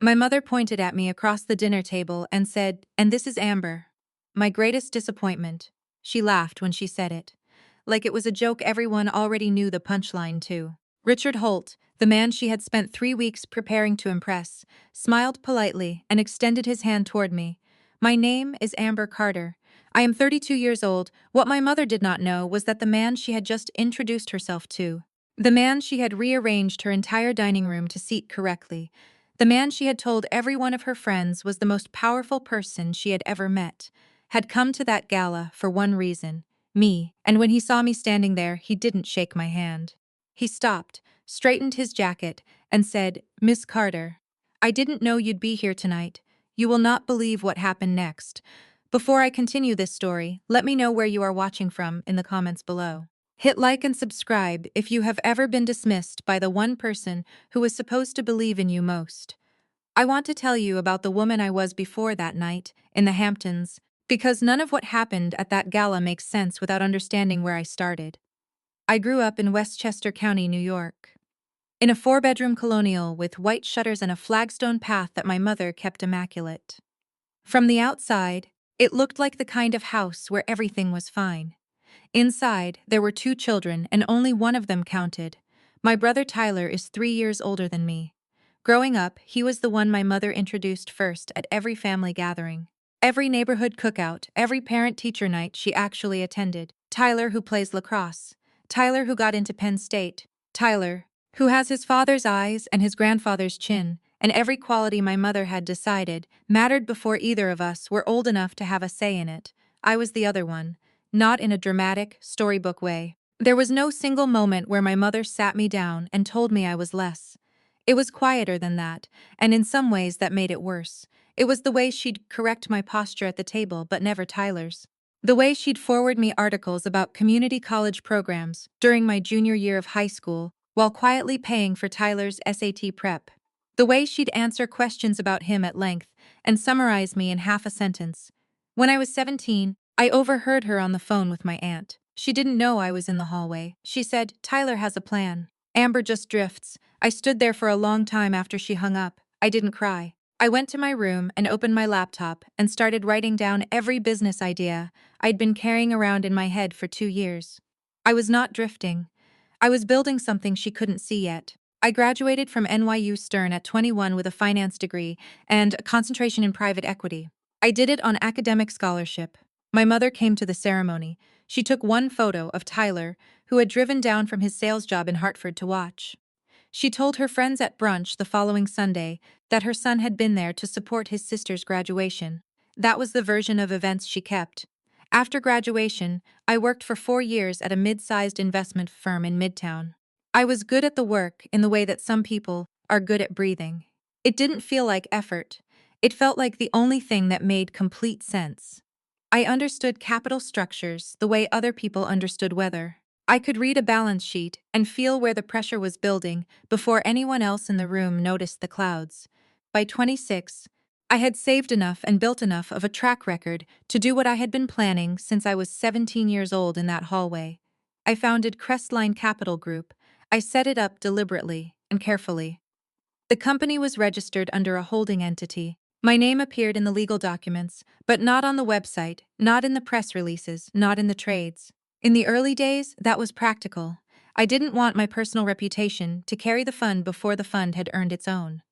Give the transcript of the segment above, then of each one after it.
My mother pointed at me across the dinner table and said, "And this is Amber." My greatest disappointment. She laughed when she said it. Like it was a joke everyone already knew the punchline to. Richard Holt, the man she had spent 3 weeks preparing to impress, smiled politely and extended his hand toward me. "My name is Amber Carter. I am 32 years old." What my mother did not know was that the man she had just introduced herself to, the man she had rearranged her entire dining room to seat correctly, the man she had told every one of her friends was the most powerful person she had ever met, had come to that gala for one reason, me, and when he saw me standing there, he didn't shake my hand. He stopped, straightened his jacket, and said, "Miss Carter, I didn't know you'd be here tonight. You will not believe what happened next. Before I continue this story, let me know where you are watching from in the comments below. Hit like and subscribe if you have ever been dismissed by the one person who is supposed to believe in you most. I want to tell you about the woman I was before that night, in the Hamptons, because none of what happened at that gala makes sense without understanding where I started. I grew up in Westchester County, New York, in a 4-bedroom colonial with white shutters and a flagstone path that my mother kept immaculate. From the outside, it looked like the kind of house where everything was fine. Inside, there were 2 children, and only one of them counted. My brother Tyler is 3 years older than me. Growing up, he was the one my mother introduced first at every family gathering. Every neighborhood cookout, every parent-teacher night she actually attended. Tyler, who plays lacrosse. Tyler, who got into Penn State. Tyler, who has his father's eyes and his grandfather's chin, and every quality my mother had decided mattered before either of us were old enough to have a say in it. I was the other one. Not in a dramatic, storybook way. There was no single moment where my mother sat me down and told me I was less. It was quieter than that, and in some ways that made it worse. It was the way she'd correct my posture at the table, but never Tyler's. The way she'd forward me articles about community college programs during my junior year of high school, while quietly paying for Tyler's SAT prep. The way she'd answer questions about him at length and summarize me in half a sentence. When I was 17, I overheard her on the phone with my aunt. She didn't know I was in the hallway. She said, "Tyler has a plan. Amber just drifts." I stood there for a long time after she hung up. I didn't cry. I went to my room and opened my laptop and started writing down every business idea I'd been carrying around in my head for 2 years. I was not drifting. I was building something she couldn't see yet. I graduated from NYU Stern at 21 with a finance degree and a concentration in private equity. I did it on academic scholarship. My mother came to the ceremony. She took one photo of Tyler, who had driven down from his sales job in Hartford to watch. She told her friends at brunch the following Sunday that her son had been there to support his sister's graduation. That was the version of events she kept. After graduation, I worked for 4 years at a mid-sized investment firm in Midtown. I was good at the work in the way that some people are good at breathing. It didn't feel like effort. It felt like the only thing that made complete sense. I understood capital structures the way other people understood weather. I could read a balance sheet and feel where the pressure was building before anyone else in the room noticed the clouds. By 26, I had saved enough and built enough of a track record to do what I had been planning since I was 17 years old in that hallway. I founded Crestline Capital Group. I set it up deliberately and carefully. The company was registered under a holding entity. My name appeared in the legal documents, but not on the website, not in the press releases, not in the trades. In the early days, that was practical. I didn't want my personal reputation to carry the fund before the fund had earned its own.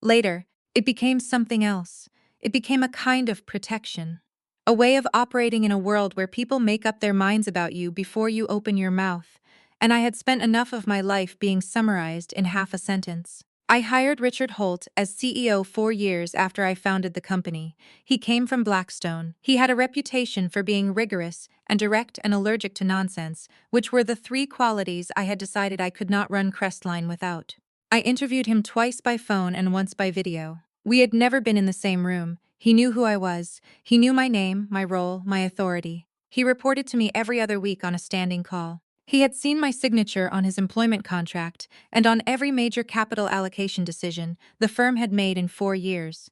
Later, it became something else. It became a kind of protection. A way of operating in a world where people make up their minds about you before you open your mouth, and I had spent enough of my life being summarized in half a sentence. I hired Richard Holt as CEO 4 years after I founded the company. He came from Blackstone. He had a reputation for being rigorous and direct and allergic to nonsense, which were the 3 qualities I had decided I could not run Crestline without. I interviewed him twice by phone and once by video. We had never been in the same room. He knew who I was. He knew my name, my role, my authority. He reported to me every other week on a standing call. He had seen my signature on his employment contract and on every major capital allocation decision the firm had made in 4 years.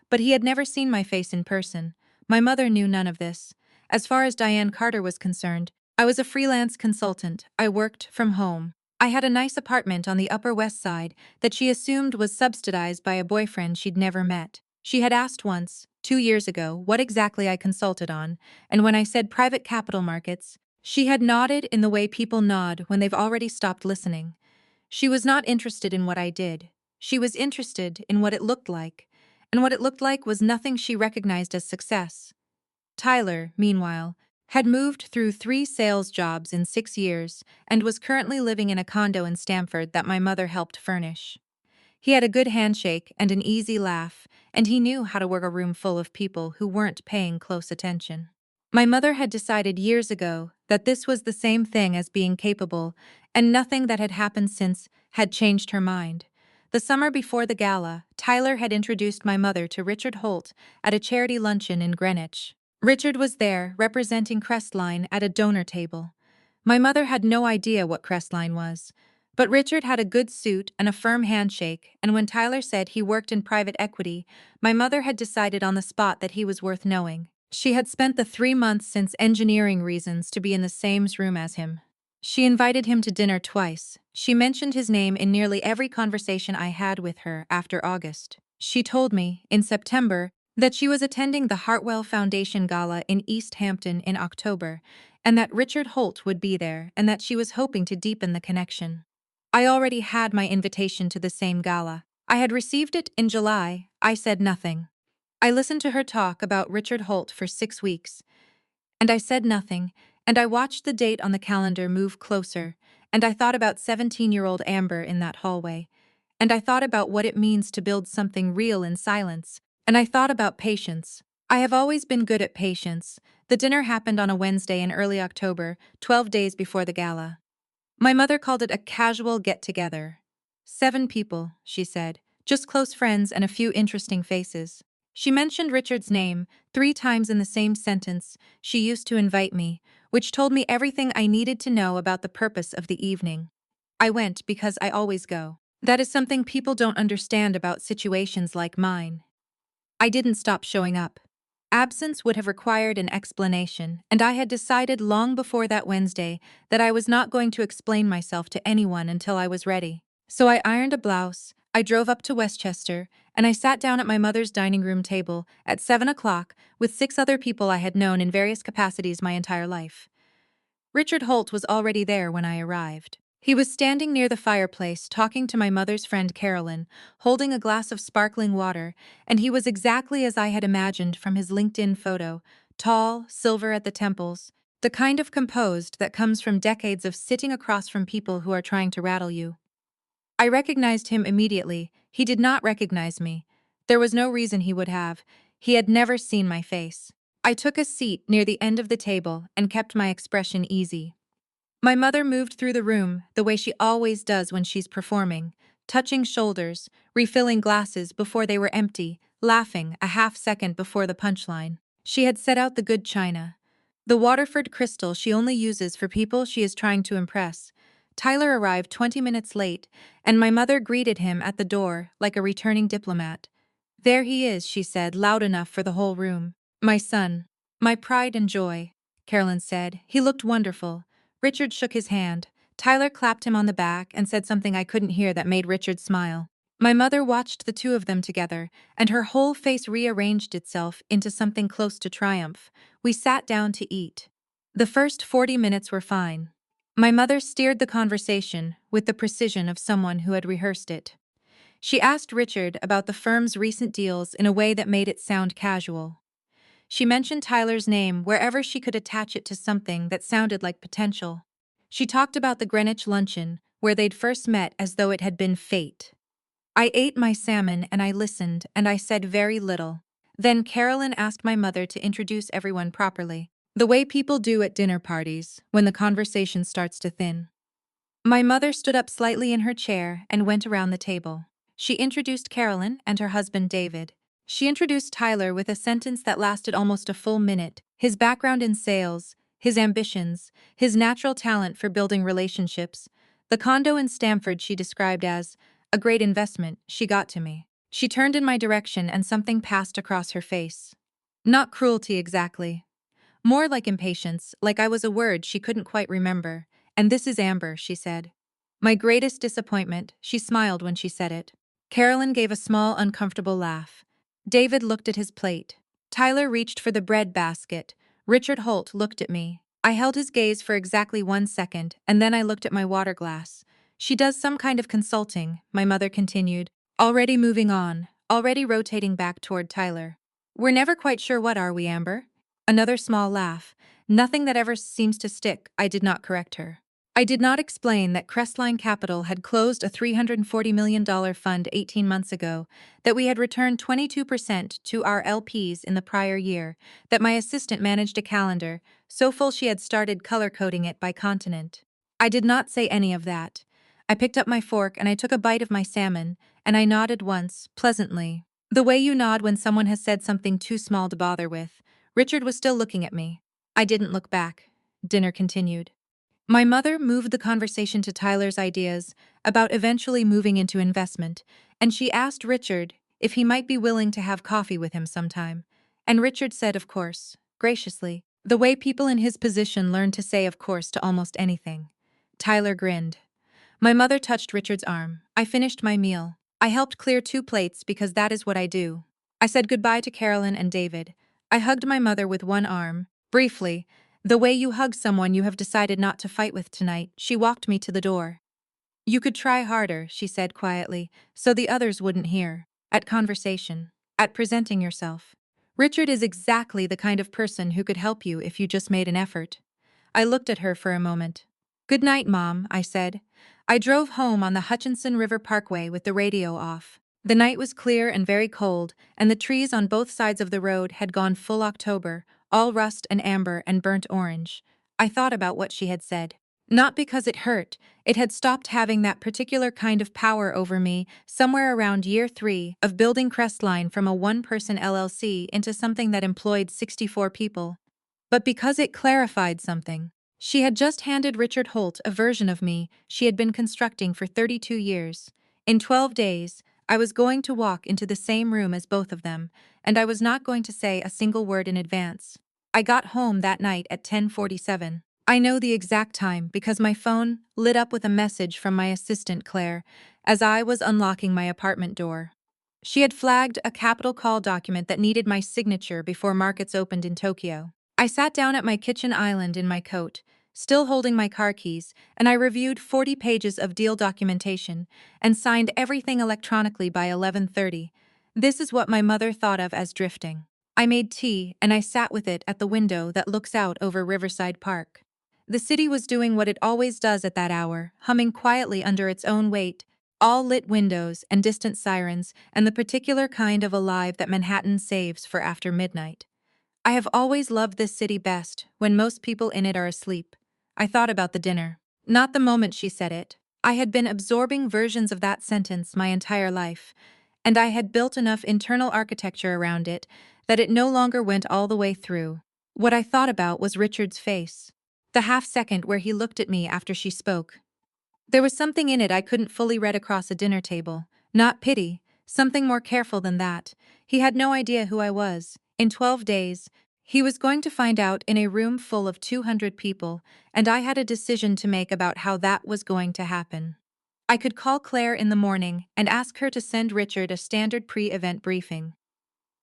But he had never seen my face in person. My mother knew none of this. As far as Diane Carter was concerned, I was a freelance consultant. I worked from home. I had a nice apartment on the Upper West Side that she assumed was subsidized by a boyfriend she'd never met. She had asked once, 2 years ago, what exactly I consulted on, and when I said private capital markets, she had nodded in the way people nod when they've already stopped listening. She was not interested in what I did. She was interested in what it looked like, and what it looked like was nothing she recognized as success. Tyler, meanwhile, had moved through 3 sales jobs in 6 years and was currently living in a condo in Stamford that my mother helped furnish. He had a good handshake and an easy laugh, and he knew how to work a room full of people who weren't paying close attention. My mother had decided years ago that this was the same thing as being capable, and nothing that had happened since had changed her mind. The summer before the gala, Tyler had introduced my mother to Richard Holt at a charity luncheon in Greenwich. Richard was there, representing Crestline at a donor table. My mother had no idea what Crestline was, but Richard had a good suit and a firm handshake, and when Tyler said he worked in private equity, my mother had decided on the spot that he was worth knowing. She had spent the 3 months since engineering reasons to be in the same room as him. She invited him to dinner twice. She mentioned his name in nearly every conversation I had with her after August. She told me, in September, that she was attending the Hartwell Foundation Gala in East Hampton in October, and that Richard Holt would be there, and that she was hoping to deepen the connection. I already had my invitation to the same gala. I had received it in July. I said nothing. I listened to her talk about Richard Holt for 6 weeks, and I said nothing, and I watched the date on the calendar move closer, and I thought about 17-year-old Amber in that hallway, and I thought about what it means to build something real in silence, and I thought about patience. I have always been good at patience. The dinner happened on a Wednesday in early October, 12 days before the gala. My mother called it a casual get-together. 7 people, she said, just close friends and a few interesting faces. She mentioned Richard's name 3 times in the same sentence. She used to invite me, which told me everything I needed to know about the purpose of the evening. I went because I always go. That is something people don't understand about situations like mine. I didn't stop showing up. Absence would have required an explanation, and I had decided long before that Wednesday that I was not going to explain myself to anyone until I was ready. So I ironed a blouse, I drove up to Westchester, and I sat down at my mother's dining room table at 7 o'clock with 6 other people I had known in various capacities my entire life. Richard Holt was already there when I arrived. He was standing near the fireplace talking to my mother's friend Carolyn, holding a glass of sparkling water, and he was exactly as I had imagined from his LinkedIn photo, tall, silver at the temples, the kind of composed that comes from decades of sitting across from people who are trying to rattle you. I recognized him immediately. He did not recognize me. There was no reason he would have. He had never seen my face. I took a seat near the end of the table and kept my expression easy. My mother moved through the room the way she always does when she's performing, touching shoulders, refilling glasses before they were empty, laughing a half-second before the punchline. She had set out the good china. The Waterford crystal she only uses for people she is trying to impress. Tyler arrived 20 minutes late, and my mother greeted him at the door like a returning diplomat. "There he is," she said, loud enough for the whole room. "My son. My pride and joy," Carolyn said. "He looked wonderful." Richard shook his hand. Tyler clapped him on the back and said something I couldn't hear that made Richard smile. My mother watched the 2 of them together, and her whole face rearranged itself into something close to triumph. We sat down to eat. The first 40 minutes were fine. My mother steered the conversation with the precision of someone who had rehearsed it. She asked Richard about the firm's recent deals in a way that made it sound casual. She mentioned Tyler's name wherever she could attach it to something that sounded like potential. She talked about the Greenwich luncheon, where they'd first met as though it had been fate. I ate my salmon and I listened, and I said very little. Then Carolyn asked my mother to introduce everyone properly, the way people do at dinner parties, when the conversation starts to thin. My mother stood up slightly in her chair and went around the table. She introduced Carolyn and her husband David. She introduced Tyler with a sentence that lasted almost a full minute. His background in sales, his ambitions, his natural talent for building relationships. The condo in Stamford she described as a great investment. She got to me. She turned in my direction and something passed across her face. Not cruelty exactly. More like impatience, like I was a word she couldn't quite remember. "And this is Amber," she said. My greatest disappointment, she smiled when she said it. Carolyn gave a small, uncomfortable laugh. David looked at his plate. Tyler reached for the bread basket. Richard Holt looked at me. I held his gaze for exactly 1 second, and then I looked at my water glass. She does some kind of consulting, my mother continued. Already moving on, already rotating back toward Tyler. We're never quite sure what, are we, Amber? Another small laugh. Nothing that ever seems to stick, I did not correct her. I did not explain that Crestline Capital had closed a $340 million fund 18 months ago, that we had returned 22% to our LPs in the prior year, that my assistant managed a calendar, so full she had started color-coding it by continent. I did not say any of that. I picked up my fork and I took a bite of my salmon, and I nodded once, pleasantly. The way you nod when someone has said something too small to bother with. Richard was still looking at me. I didn't look back. Dinner continued. My mother moved the conversation to Tyler's ideas about eventually moving into investment, and she asked Richard if he might be willing to have coffee with him sometime. And Richard said, of course, graciously, the way people in his position learn to say of course to almost anything. Tyler grinned. My mother touched Richard's arm. I finished my meal. I helped clear 2 plates because that is what I do. I said goodbye to Carolyn and David. I hugged my mother with one arm. Briefly, the way you hug someone you have decided not to fight with tonight. She walked me to the door. You could try harder, she said quietly, so the others wouldn't hear. At conversation. At presenting yourself. Richard is exactly the kind of person who could help you if you just made an effort. I looked at her for a moment. Good night, Mom, I said. I drove home on the Hutchinson River Parkway with the radio off. The night was clear and very cold, and the trees on both sides of the road had gone full October, all rust and amber and burnt orange. I thought about what she had said. Not because it hurt, it had stopped having that particular kind of power over me somewhere around year 3 of building Crestline from a one-person LLC into something that employed 64 people. But because it clarified something. She had just handed Richard Holt a version of me she had been constructing for 32 years. In 12 days, I was going to walk into the same room as both of them, and I was not going to say a single word in advance. I got home that night at 10:47. I know the exact time because my phone lit up with a message from my assistant Claire as I was unlocking my apartment door. She had flagged a capital call document that needed my signature before markets opened in Tokyo. I sat down at my kitchen island in my coat, still holding my car keys, and I reviewed 40 pages of deal documentation and signed everything electronically by 11:30. This is what my mother thought of as drifting. I made tea and I sat with it at the window that looks out over Riverside Park. The city was doing what it always does at that hour, humming quietly under its own weight, all lit windows and distant sirens and the particular kind of alive that Manhattan saves for after midnight. I have always loved this city best when most people in it are asleep. I thought about the dinner. Not the moment she said it. I had been absorbing versions of that sentence my entire life, and I had built enough internal architecture around it that it no longer went all the way through. What I thought about was Richard's face. The half-second where he looked at me after she spoke. There was something in it I couldn't fully read across a dinner table. Not pity, something more careful than that. He had no idea who I was. In 12 days, he was going to find out in a room full of 200 people, and I had a decision to make about how that was going to happen. I could call Claire in the morning and ask her to send Richard a standard pre-event briefing.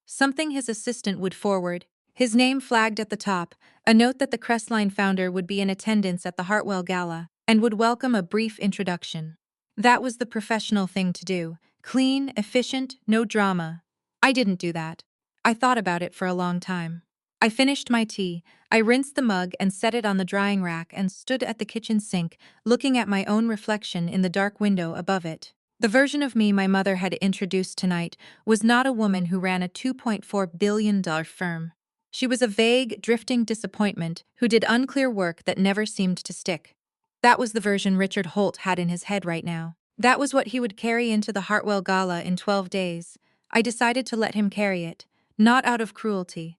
Something his assistant would forward, his name flagged at the top, a note that the Crestline founder would be in attendance at the Hartwell Gala and would welcome a brief introduction. That was the professional thing to do. Clean, efficient, no drama. I didn't do that. I thought about it for a long time. I finished my tea, I rinsed the mug and set it on the drying rack and stood at the kitchen sink, looking at my own reflection in the dark window above it. The version of me my mother had introduced tonight was not a woman who ran a $2.4 billion firm. She was a vague, drifting disappointment who did unclear work that never seemed to stick. That was the version Richard Holt had in his head right now. That was what he would carry into the Hartwell Gala in 12 days. I decided to let him carry it, not out of cruelty.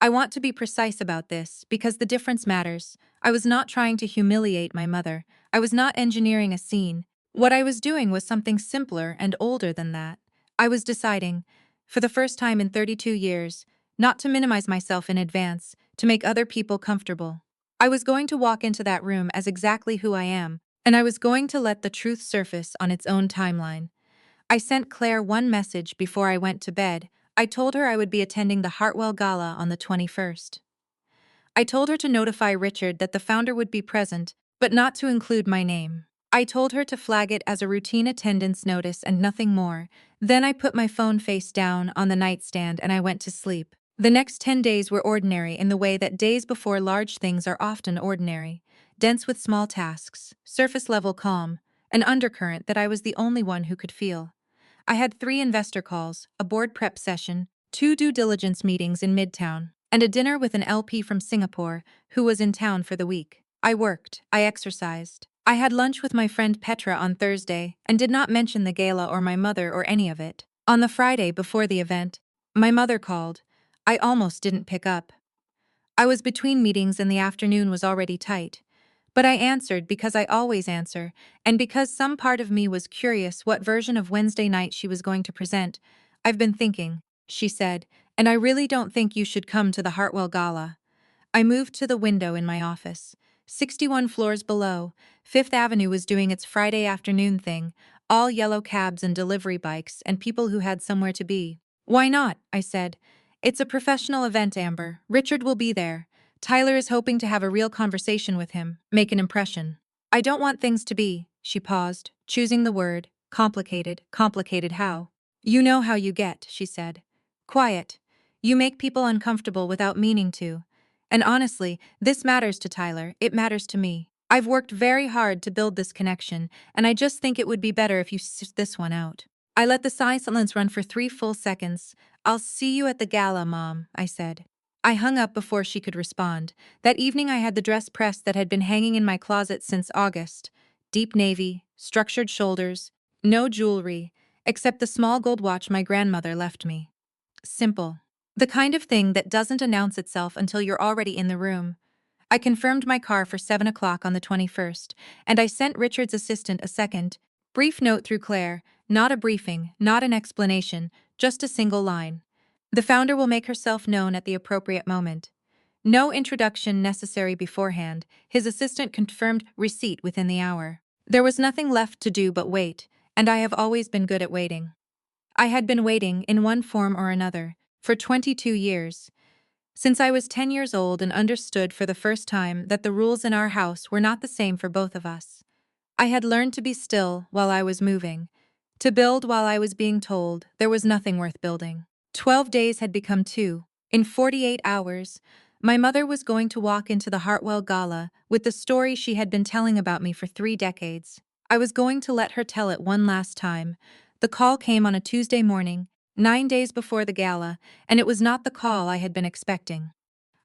I want to be precise about this, because the difference matters. I was not trying to humiliate my mother. I was not engineering a scene. What I was doing was something simpler and older than that. I was deciding, for the first time in 32 years, not to minimize myself in advance, to make other people comfortable. I was going to walk into that room as exactly who I am, and I was going to let the truth surface on its own timeline. I sent Claire one message before I went to bed. I told her I would be attending the Hartwell Gala on the 21st. I told her to notify Richard that the founder would be present, but not to include my name. I told her to flag it as a routine attendance notice and nothing more. Then I put my phone face down on the nightstand and I went to sleep. The next 10 days were ordinary in the way that days before large things are often ordinary. Dense with small tasks, surface-level calm, an undercurrent that I was the only one who could feel. I had 3 investor calls, a board prep session, 2 due diligence meetings in Midtown, and a dinner with an LP from Singapore who was in town for the week. I worked, I exercised. I had lunch with my friend Petra on Thursday and did not mention the gala or my mother or any of it. On the Friday before the event, my mother called. I almost didn't pick up. I was between meetings and the afternoon was already tight. But I answered because I always answer, and because some part of me was curious what version of Wednesday night she was going to present. "I've been thinking," she said, "and I really don't think you should come to the Hartwell Gala." I moved to the window in my office. 61 floors below, Fifth Avenue was doing its Friday afternoon thing, all yellow cabs and delivery bikes and people who had somewhere to be. "Why not?" I said. "It's a professional event, Amber. Richard will be there. Tyler is hoping to have a real conversation with him, make an impression." "I don't want things to be," she paused, choosing the word, complicated. "Complicated how?" "You know how you get," she said. "Quiet. You make people uncomfortable without meaning to. And honestly, this matters to Tyler, it matters to me. I've worked very hard to build this connection, and I just think it would be better if you sit this one out." I let the silence run for 3 full seconds. "I'll see you at the gala, Mom," I said. I hung up before she could respond. That evening I had the dress pressed that had been hanging in my closet since August. Deep navy, structured shoulders, no jewelry, except the small gold watch my grandmother left me. Simple. The kind of thing that doesn't announce itself until you're already in the room. I confirmed my car for 7 o'clock on the 21st, and I sent Richard's assistant a second, brief note through Claire, not a briefing, not an explanation, just a single line. "The founder will make herself known at the appropriate moment." No introduction necessary beforehand, his assistant confirmed receipt within the hour. There was nothing left to do but wait, and I have always been good at waiting. I had been waiting, in one form or another, for 22 years. Since I was 10 years old and understood for the first time that the rules in our house were not the same for both of us. I had learned to be still while I was moving, to build while I was being told there was nothing worth building. 12 days had become 2. In 48 hours, my mother was going to walk into the Hartwell Gala with the story she had been telling about me for 3 decades. I was going to let her tell it one last time. The call came on a Tuesday morning, 9 days before the gala, and it was not the call I had been expecting.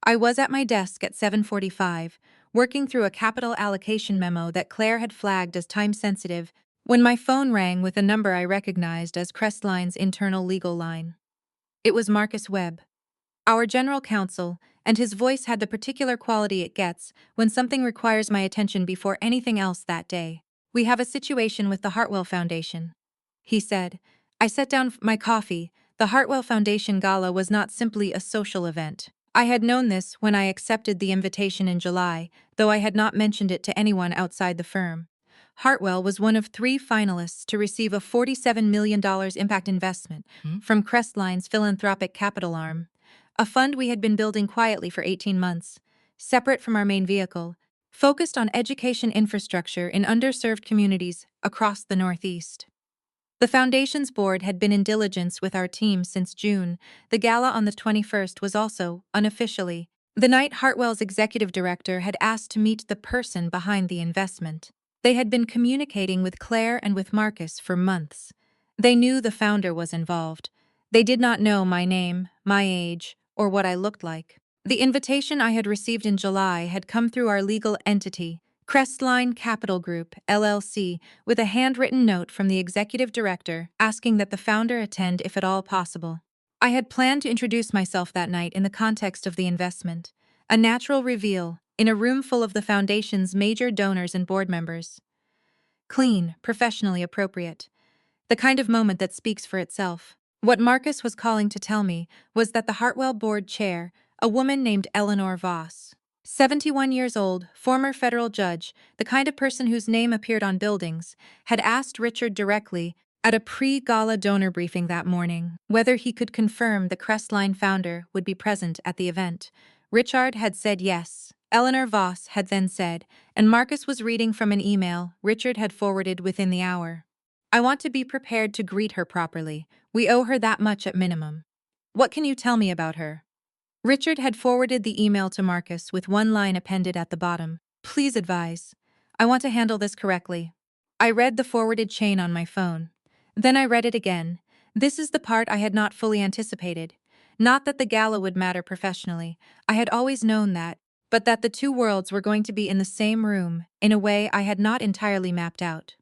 I was at my desk at 7:45, working through a capital allocation memo that Claire had flagged as time-sensitive, when my phone rang with a number I recognized as Crestline's internal legal line. It was Marcus Webb, our general counsel, and his voice had the particular quality it gets when something requires my attention before anything else that day. "We have a situation with the Hartwell Foundation," he said. I set down my coffee. The Hartwell Foundation Gala was not simply a social event. I had known this when I accepted the invitation in July, though I had not mentioned it to anyone outside the firm. Hartwell was one of 3 finalists to receive a $47 million impact investment from Crestline's philanthropic capital arm, a fund we had been building quietly for 18 months, separate from our main vehicle, focused on education infrastructure in underserved communities across the Northeast. The Foundation's board had been in diligence with our team since June. The gala on the 21st was also, unofficially, the night Hartwell's executive director had asked to meet the person behind the investment. They had been communicating with Claire and with Marcus for months. They knew the founder was involved. They did not know my name, my age, or what I looked like. The invitation I had received in July had come through our legal entity, Crestline Capital Group, LLC, with a handwritten note from the executive director asking that the founder attend if at all possible. I had planned to introduce myself that night in the context of the investment, a natural reveal, in a room full of the foundation's major donors and board members. Clean, professionally appropriate. The kind of moment that speaks for itself. What Marcus was calling to tell me was that the Hartwell board chair, a woman named Eleanor Voss, 71 years old, former federal judge, the kind of person whose name appeared on buildings, had asked Richard directly at a pre-gala donor briefing that morning whether he could confirm the Crestline founder would be present at the event. Richard had said yes. Eleanor Voss had then said, and Marcus was reading from an email Richard had forwarded within the hour. I want to be prepared to greet her properly. We owe her that much at minimum. What can you tell me about her? Richard had forwarded the email to Marcus with one line appended at the bottom. Please advise. I want to handle this correctly. I read the forwarded chain on my phone. Then I read it again. This is the part I had not fully anticipated. Not that the gala would matter professionally. I had always known that, but that the two worlds were going to be in the same room in a way I had not entirely mapped out.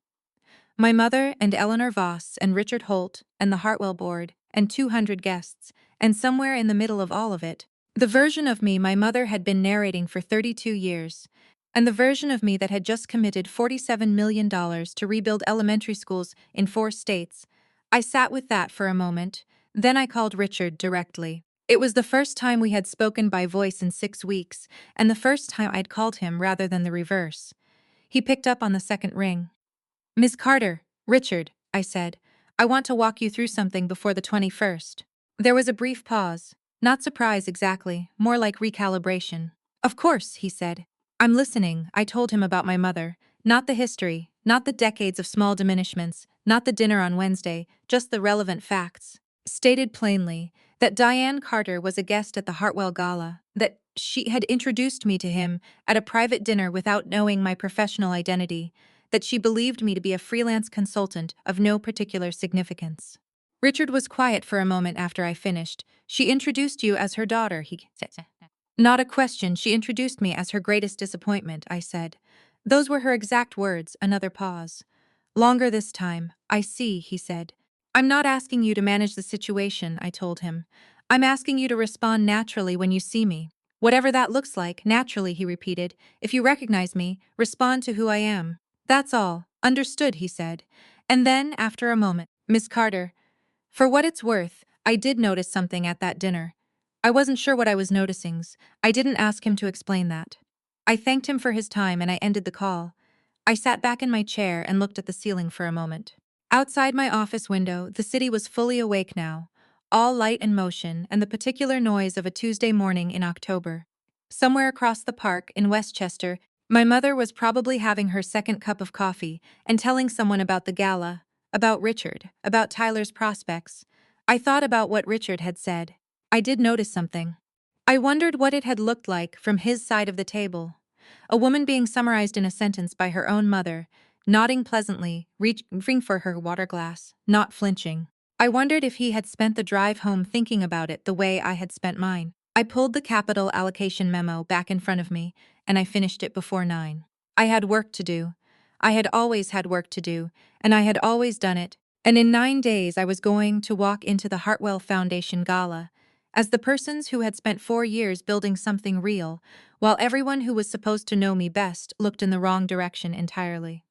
My mother and Eleanor Voss and Richard Holt and the Hartwell board and 200 guests, and somewhere in the middle of all of it, the version of me my mother had been narrating for 32 years, and the version of me that had just committed $47 million to rebuild elementary schools in 4 states. I sat with that for a moment, then I called Richard directly. It was the first time we had spoken by voice in 6 weeks, and the first time I'd called him rather than the reverse. He picked up on the second ring. Ms. Carter, Richard, I said, I want to walk you through something before the 21st. There was a brief pause. Not surprise exactly, more like recalibration. Of course, he said. I'm listening, I told him about my mother. Not the history, not the decades of small diminishments, not the dinner on Wednesday, just the relevant facts. Stated plainly, that Diane Carter was a guest at the Hartwell Gala, that she had introduced me to him at a private dinner without knowing my professional identity, that she believed me to be a freelance consultant of no particular significance. Richard was quiet for a moment after I finished. She introduced you as her daughter, he said. Not a question, she introduced me as her greatest disappointment, I said. Those were her exact words, another pause. Longer this time, I see, he said. I'm not asking you to manage the situation, I told him. I'm asking you to respond naturally when you see me. Whatever that looks like, naturally, he repeated. If you recognize me, respond to who I am. That's all. Understood, he said. And then, after a moment, Miss Carter, for what it's worth, I did notice something at that dinner. I wasn't sure what I was noticing. I didn't ask him to explain that. I thanked him for his time and I ended the call. I sat back in my chair and looked at the ceiling for a moment. Outside my office window, the city was fully awake now, all light and motion and the particular noise of a Tuesday morning in October. Somewhere across the park in Westchester, my mother was probably having her second cup of coffee and telling someone about the gala, about Richard, about Tyler's prospects. I thought about what Richard had said. I did notice something. I wondered what it had looked like from his side of the table. A woman being summarized in a sentence by her own mother, nodding pleasantly, reaching for her water glass, not flinching. I wondered if he had spent the drive home thinking about it the way I had spent mine. I pulled the capital allocation memo back in front of me, and I finished it before 9. I had work to do. I had always had work to do, and I had always done it. And in 9 days I was going to walk into the Hartwell Foundation Gala as the persons who had spent 4 years building something real, while everyone who was supposed to know me best looked in the wrong direction entirely.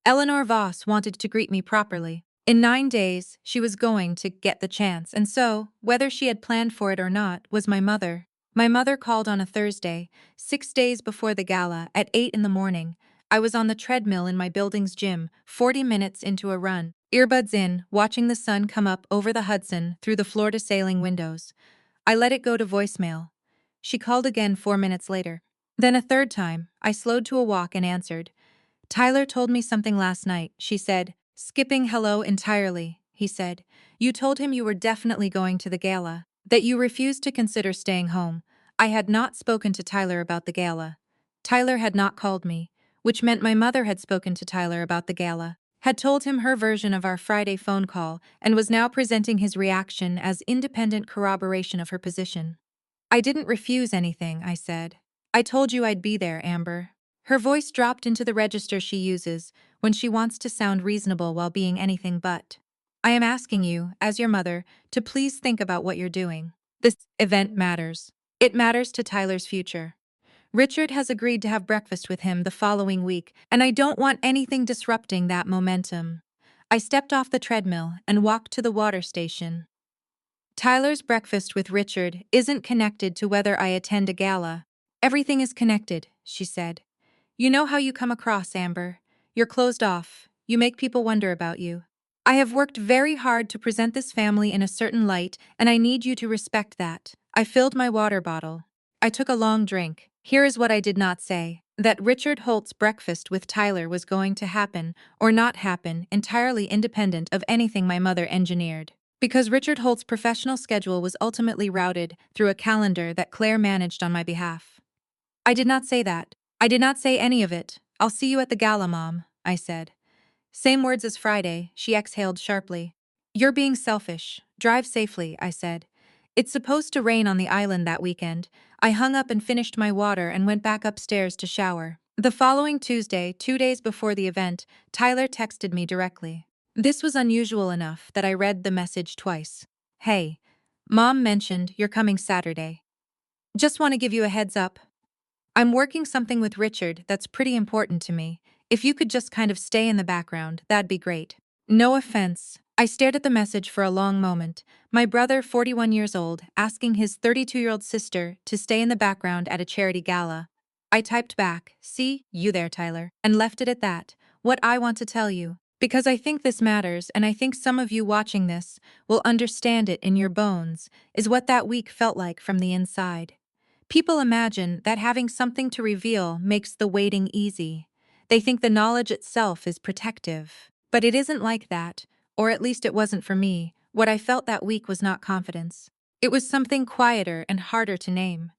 Eleanor Voss wanted to greet me properly. In 9 days, she was going to get the chance, and so, whether she had planned for it or not, was my mother. My mother called on a Thursday, 6 days before the gala, at 8 in the morning. I was on the treadmill in my building's gym, 40 minutes into a run, earbuds in, watching the sun come up over the Hudson through the floor-to-ceiling windows. I let it go to voicemail. She called again 4 minutes later. Then a third time, I slowed to a walk and answered. Tyler told me something last night, she said. Skipping hello entirely, he said. You told him you were definitely going to the gala, that you refused to consider staying home. I had not spoken to Tyler about the gala. Tyler had not called me, which meant my mother had spoken to Tyler about the gala, had told him her version of our Friday phone call, and was now presenting his reaction as independent corroboration of her position. I didn't refuse anything, I said. I told you I'd be there, Amber. Her voice dropped into the register she uses when she wants to sound reasonable while being anything but. I am asking you, as your mother, to please think about what you're doing. This event matters. It matters to Tyler's future. Richard has agreed to have breakfast with him the following week, and I don't want anything disrupting that momentum. I stepped off the treadmill and walked to the water station. Tyler's breakfast with Richard isn't connected to whether I attend a gala. Everything is connected, she said. You know how you come across, Amber. You're closed off. You make people wonder about you. I have worked very hard to present this family in a certain light, and I need you to respect that. I filled my water bottle. I took a long drink. Here is what I did not say. That Richard Holt's breakfast with Tyler was going to happen, or not happen, entirely independent of anything my mother engineered. Because Richard Holt's professional schedule was ultimately routed through a calendar that Claire managed on my behalf. I did not say that. I did not say any of it. I'll see you at the gala, Mom, I said. Same words as Friday, she exhaled sharply. You're being selfish. Drive safely, I said. It's supposed to rain on the island that weekend. I hung up and finished my water and went back upstairs to shower. The following Tuesday, 2 days before the event, Tyler texted me directly. This was unusual enough that I read the message twice. Hey, Mom mentioned you're coming Saturday. Just want to give you a heads up. I'm working something with Richard that's pretty important to me. If you could just kind of stay in the background, that'd be great. No offense. I stared at the message for a long moment. My brother, 41 years old, asking his 32-year-old sister to stay in the background at a charity gala. I typed back, see, you there, Tyler, and left it at that. What I want to tell you. Because I think this matters, and I think some of you watching this will understand it in your bones, is what that week felt like from the inside. People imagine that having something to reveal makes the waiting easy. They think the knowledge itself is protective. But it isn't like that, or at least it wasn't for me. What I felt that week was not confidence. It was something quieter and harder to name.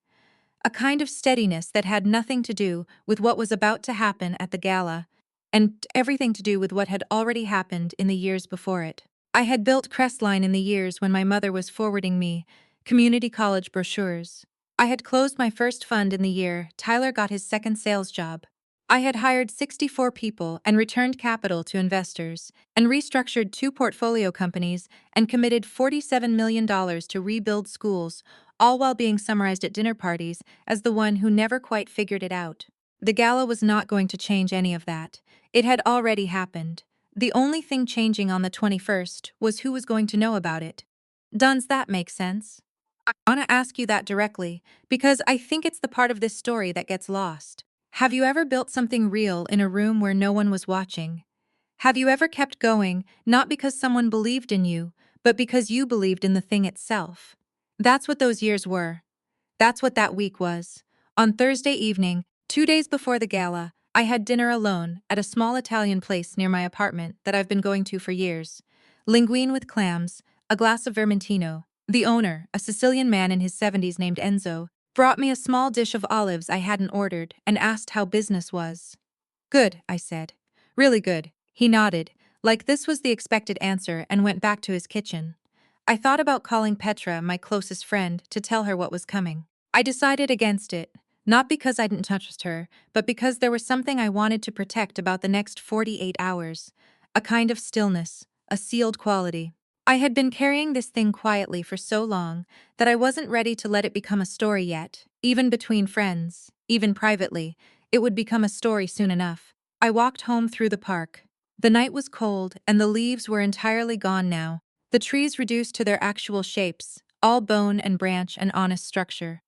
A kind of steadiness that had nothing to do with what was about to happen at the gala, and everything to do with what had already happened in the years before it. I had built Crestline in the years when my mother was forwarding me community college brochures. I had closed my first fund in the year Tyler got his second sales job. I had hired 64 people and returned capital to investors, and restructured 2 portfolio companies and committed $47 million to rebuild schools, all while being summarized at dinner parties as the one who never quite figured it out. The gala was not going to change any of that. It had already happened. The only thing changing on the 21st was who was going to know about it. Does that make sense? I want to ask you that directly, because I think it's the part of this story that gets lost. Have you ever built something real in a room where no one was watching? Have you ever kept going, not because someone believed in you, but because you believed in the thing itself? That's what those years were. That's what that week was. On Thursday evening, 2 days before the gala, I had dinner alone at a small Italian place near my apartment that I've been going to for years. Linguine with clams, a glass of vermentino. The owner, a Sicilian man in his 70s named Enzo, brought me a small dish of olives I hadn't ordered and asked how business was. Good, I said. Really good. He nodded, like this was the expected answer, and went back to his kitchen. I thought about calling Petra, my closest friend, to tell her what was coming. I decided against it, not because I didn't trust her, but because there was something I wanted to protect about the next 48 hours. A kind of stillness, a sealed quality. I had been carrying this thing quietly for so long that I wasn't ready to let it become a story yet, even between friends, even privately. It would become a story soon enough. I walked home through the park. The night was cold, and the leaves were entirely gone now, the trees reduced to their actual shapes, all bone and branch and honest structure.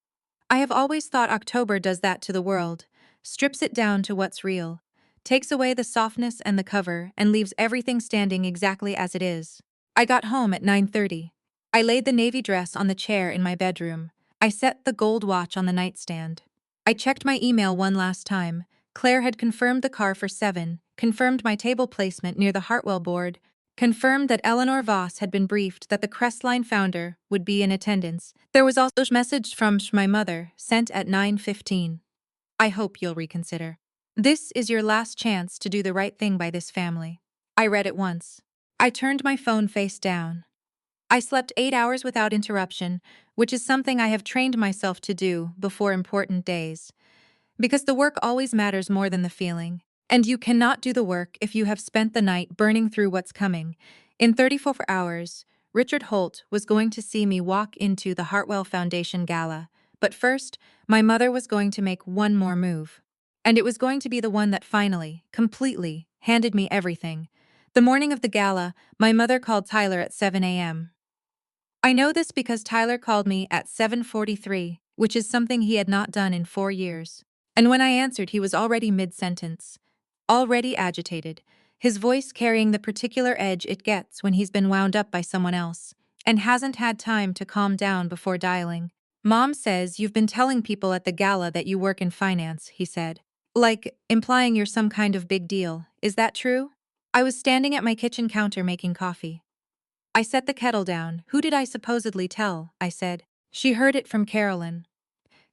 I have always thought October does that to the world, strips it down to what's real, takes away the softness and the cover, and leaves everything standing exactly as it is. I got home at 9:30. I laid the navy dress on the chair in my bedroom. I set the gold watch on the nightstand. I checked my email one last time. Claire had confirmed the car for 7, confirmed my table placement near the Hartwell board, confirmed that Eleanor Voss had been briefed that the Crestline founder would be in attendance. There was also a message from my mother, sent at 9:15. I hope you'll reconsider. This is your last chance to do the right thing by this family. I read it once. I turned my phone face down. I slept 8 hours without interruption, which is something I have trained myself to do before important days. Because the work always matters more than the feeling. And you cannot do the work if you have spent the night burning through what's coming. In 34 hours, Richard Holt was going to see me walk into the Hartwell Foundation Gala. But first, my mother was going to make one more move. And it was going to be the one that finally, completely, handed me everything. The morning of the gala, my mother called Tyler at 7 a.m. I know this because Tyler called me at 7:43. which is something he had not done in 4 years. And when I answered, he was already mid-sentence, already agitated, his voice carrying the particular edge it gets when he's been wound up by someone else, and hasn't had time to calm down before dialing. Mom says you've been telling people at the gala that you work in finance, he said. Like, implying you're some kind of big deal. Is that true? I was standing at my kitchen counter making coffee. I set the kettle down. Who did I supposedly tell? I said. She heard it from Carolyn.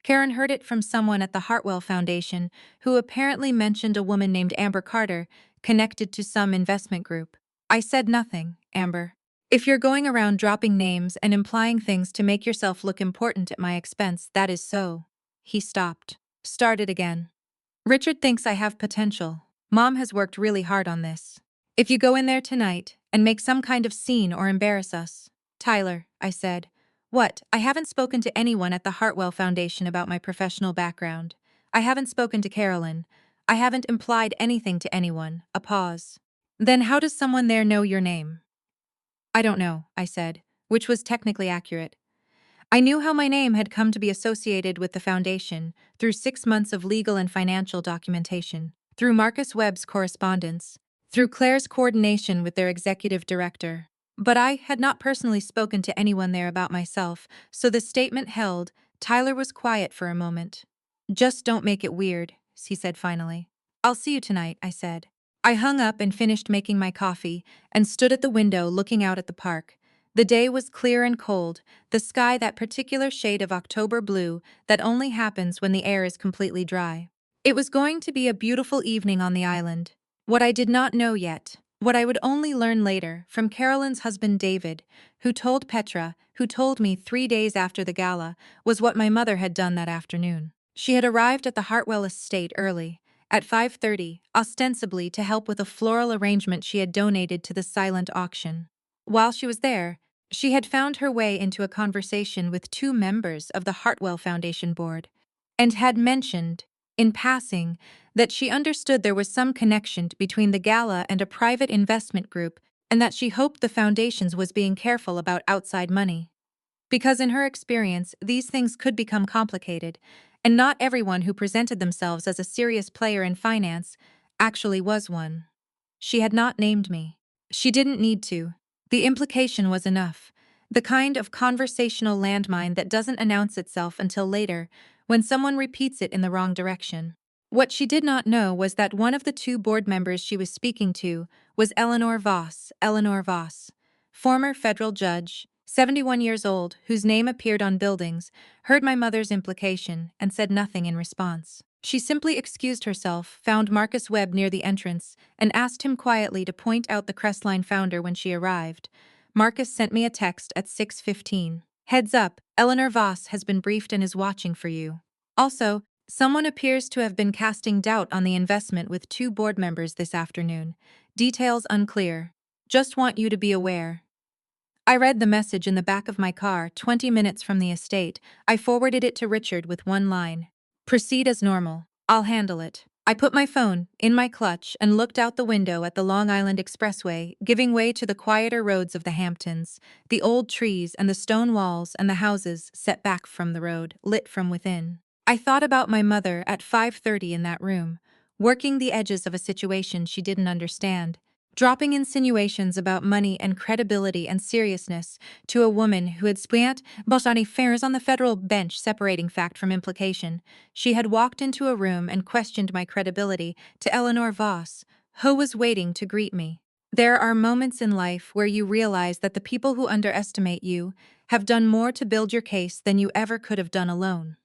Karen heard it from someone at the Hartwell Foundation who apparently mentioned a woman named Amber Carter, connected to some investment group. I said nothing, Amber. If you're going around dropping names and implying things to make yourself look important at my expense, that is so. He stopped. Started again. Richard thinks I have potential. Mom has worked really hard on this. If you go in there tonight and make some kind of scene or embarrass us. Tyler, I said. What? I haven't spoken to anyone at the Hartwell Foundation about my professional background. I haven't spoken to Carolyn. I haven't implied anything to anyone. A pause. Then how does someone there know your name? I don't know, I said, which was technically accurate. I knew how my name had come to be associated with the foundation through 6 months of legal and financial documentation, through Marcus Webb's correspondence, through Claire's coordination with their executive director. But I had not personally spoken to anyone there about myself, so the statement held. Tyler was quiet for a moment. Just don't make it weird, he said finally. I'll see you tonight, I said. I hung up and finished making my coffee and stood at the window looking out at the park. The day was clear and cold, the sky that particular shade of October blue that only happens when the air is completely dry. It was going to be a beautiful evening on the island. What I did not know yet, what I would only learn later from Carolyn's husband David, who told Petra, who told me 3 days after the gala, was what my mother had done that afternoon. She had arrived at the Hartwell estate early, at 5:30, ostensibly to help with a floral arrangement she had donated to the silent auction. While she was there, she had found her way into a conversation with 2 members of the Hartwell Foundation board, and had mentioned, in passing, that she understood there was some connection between the gala and a private investment group, and that she hoped the foundation's was being careful about outside money. Because in her experience, these things could become complicated, and not everyone who presented themselves as a serious player in finance actually was one. She had not named me. She didn't need to. The implication was enough. The kind of conversational landmine that doesn't announce itself until later, when someone repeats it in the wrong direction. What she did not know was that one of the 2 board members she was speaking to was Eleanor Voss, former federal judge, 71 years old, whose name appeared on buildings, heard my mother's implication, and said nothing in response. She simply excused herself, found Marcus Webb near the entrance, and asked him quietly to point out the Crestline founder when she arrived. Marcus sent me a text at 6:15. Heads up, Eleanor Voss has been briefed and is watching for you. Also, someone appears to have been casting doubt on the investment with 2 board members this afternoon. Details unclear. Just want you to be aware. I read the message in the back of my car, 20 minutes from the estate. I forwarded it to Richard with one line. Proceed as normal. I'll handle it. I put my phone in my clutch and looked out the window at the Long Island Expressway, giving way to the quieter roads of the Hamptons, the old trees and the stone walls and the houses set back from the road, lit from within. I thought about my mother at 5:30 in that room, working the edges of a situation she didn't understand, dropping insinuations about money and credibility and seriousness to a woman who had spent Bolshani affairs on the federal bench, separating fact from implication. She had walked into a room and questioned my credibility to Eleanor Voss, who was waiting to greet me. There are moments in life where you realize that the people who underestimate you have done more to build your case than you ever could have done alone.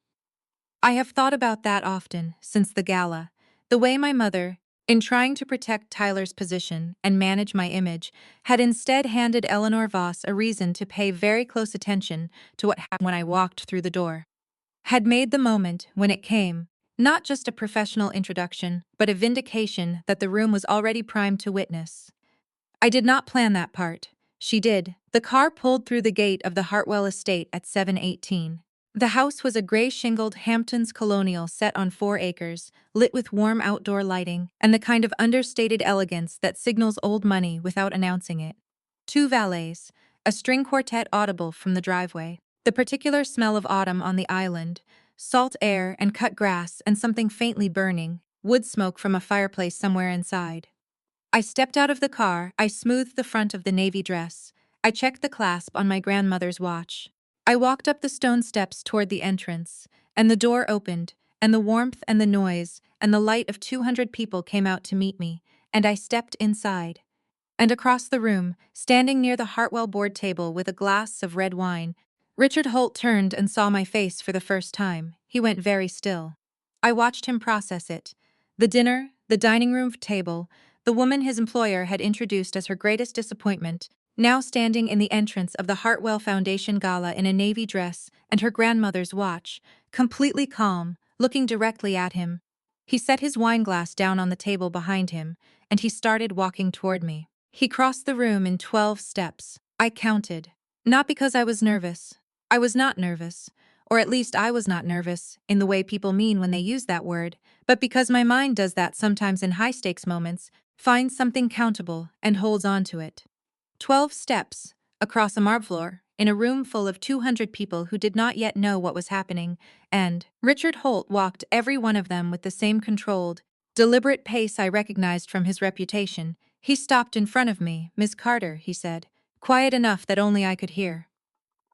I have thought about that often since the gala, the way my mother, in trying to protect Tyler's position and manage my image, had instead handed Eleanor Voss a reason to pay very close attention to what happened when I walked through the door. Had made the moment, when it came, not just a professional introduction, but a vindication that the room was already primed to witness. I did not plan that part. She did. The car pulled through the gate of the Hartwell estate at 7:18. The house was a gray-shingled Hamptons colonial set on 4 acres, lit with warm outdoor lighting and the kind of understated elegance that signals old money without announcing it. 2 valets, a string quartet audible from the driveway, the particular smell of autumn on the island, salt air and cut grass and something faintly burning, wood smoke from a fireplace somewhere inside. I stepped out of the car, I smoothed the front of the navy dress. I checked the clasp on my grandmother's watch. I walked up the stone steps toward the entrance, and the door opened, and the warmth and the noise and the light of 200 people came out to meet me, and I stepped inside. And across the room, standing near the Hartwell board table with a glass of red wine, Richard Holt turned and saw my face for the first time. He went very still. I watched him process it. The dinner, the dining room table, the woman his employer had introduced as her greatest disappointment, now standing in the entrance of the Hartwell Foundation gala in a navy dress and her grandmother's watch, completely calm, looking directly at him. He set his wineglass down on the table behind him, and he started walking toward me. He crossed the room in 12 steps. I counted. Not because I was nervous. I was not nervous. Or at least I was not nervous, in the way people mean when they use that word, but because my mind does that sometimes in high-stakes moments, finds something countable and holds on to it. 12 steps, across a marble floor, in a room full of 200 people who did not yet know what was happening, and Richard Holt walked every one of them with the same controlled, deliberate pace I recognized from his reputation. He stopped in front of me. "Miss Carter," he said, quiet enough that only I could hear.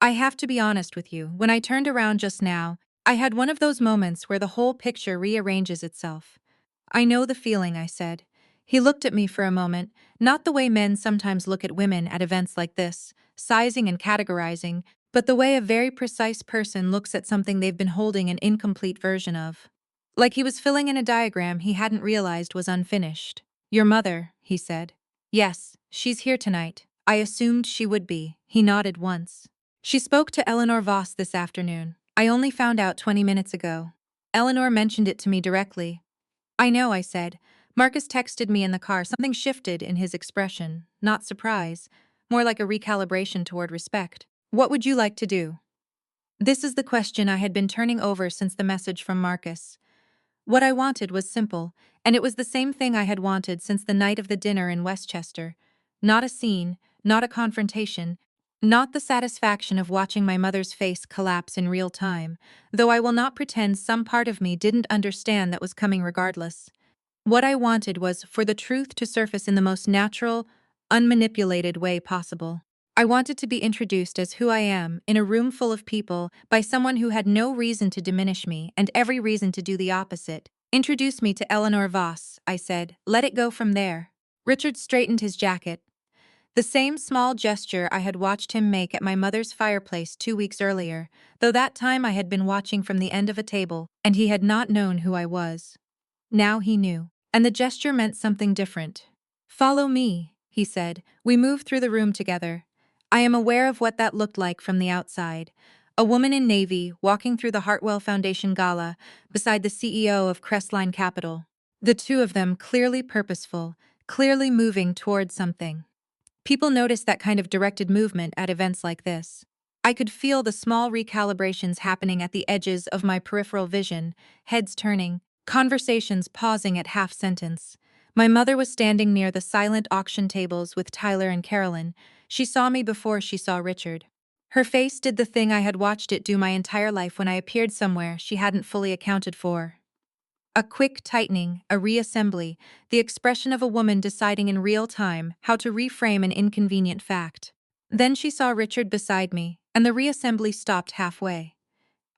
"I have to be honest with you, when I turned around just now, I had one of those moments where the whole picture rearranges itself." "I know the feeling," I said. He looked at me for a moment, not the way men sometimes look at women at events like this, sizing and categorizing, but the way a very precise person looks at something they've been holding an incomplete version of. Like he was filling in a diagram he hadn't realized was unfinished. "Your mother," he said. "Yes, she's here tonight. I assumed she would be." He nodded once. "She spoke to Eleanor Voss this afternoon. I only found out 20 minutes ago. Eleanor mentioned it to me directly." "I know," I said. Marcus texted me in the car. Something shifted in his expression, not surprise, more like a recalibration toward respect. "What would you like to do?" This is the question I had been turning over since the message from Marcus. What I wanted was simple, and it was the same thing I had wanted since the night of the dinner in Westchester. Not a scene, not a confrontation, not the satisfaction of watching my mother's face collapse in real time, though I will not pretend some part of me didn't understand that was coming regardless. What I wanted was for the truth to surface in the most natural, unmanipulated way possible. I wanted to be introduced as who I am, in a room full of people, by someone who had no reason to diminish me and every reason to do the opposite. "Introduce me to Eleanor Voss," I said. "Let it go from there." Richard straightened his jacket. The same small gesture I had watched him make at my mother's fireplace 2 weeks earlier, though that time I had been watching from the end of a table, and he had not known who I was. Now he knew, and the gesture meant something different. "Follow me," he said. We moved through the room together. I am aware of what that looked like from the outside. A woman in navy walking through the Hartwell Foundation gala beside the CEO of Crestline Capital. The two of them clearly purposeful, clearly moving toward something. People notice that kind of directed movement at events like this. I could feel the small recalibrations happening at the edges of my peripheral vision, heads turning, conversations pausing at half-sentence. My mother was standing near the silent auction tables with Tyler and Carolyn. She saw me before she saw Richard. Her face did the thing I had watched it do my entire life when I appeared somewhere she hadn't fully accounted for. A quick tightening, a reassembly, the expression of a woman deciding in real time how to reframe an inconvenient fact. Then she saw Richard beside me, and the reassembly stopped halfway.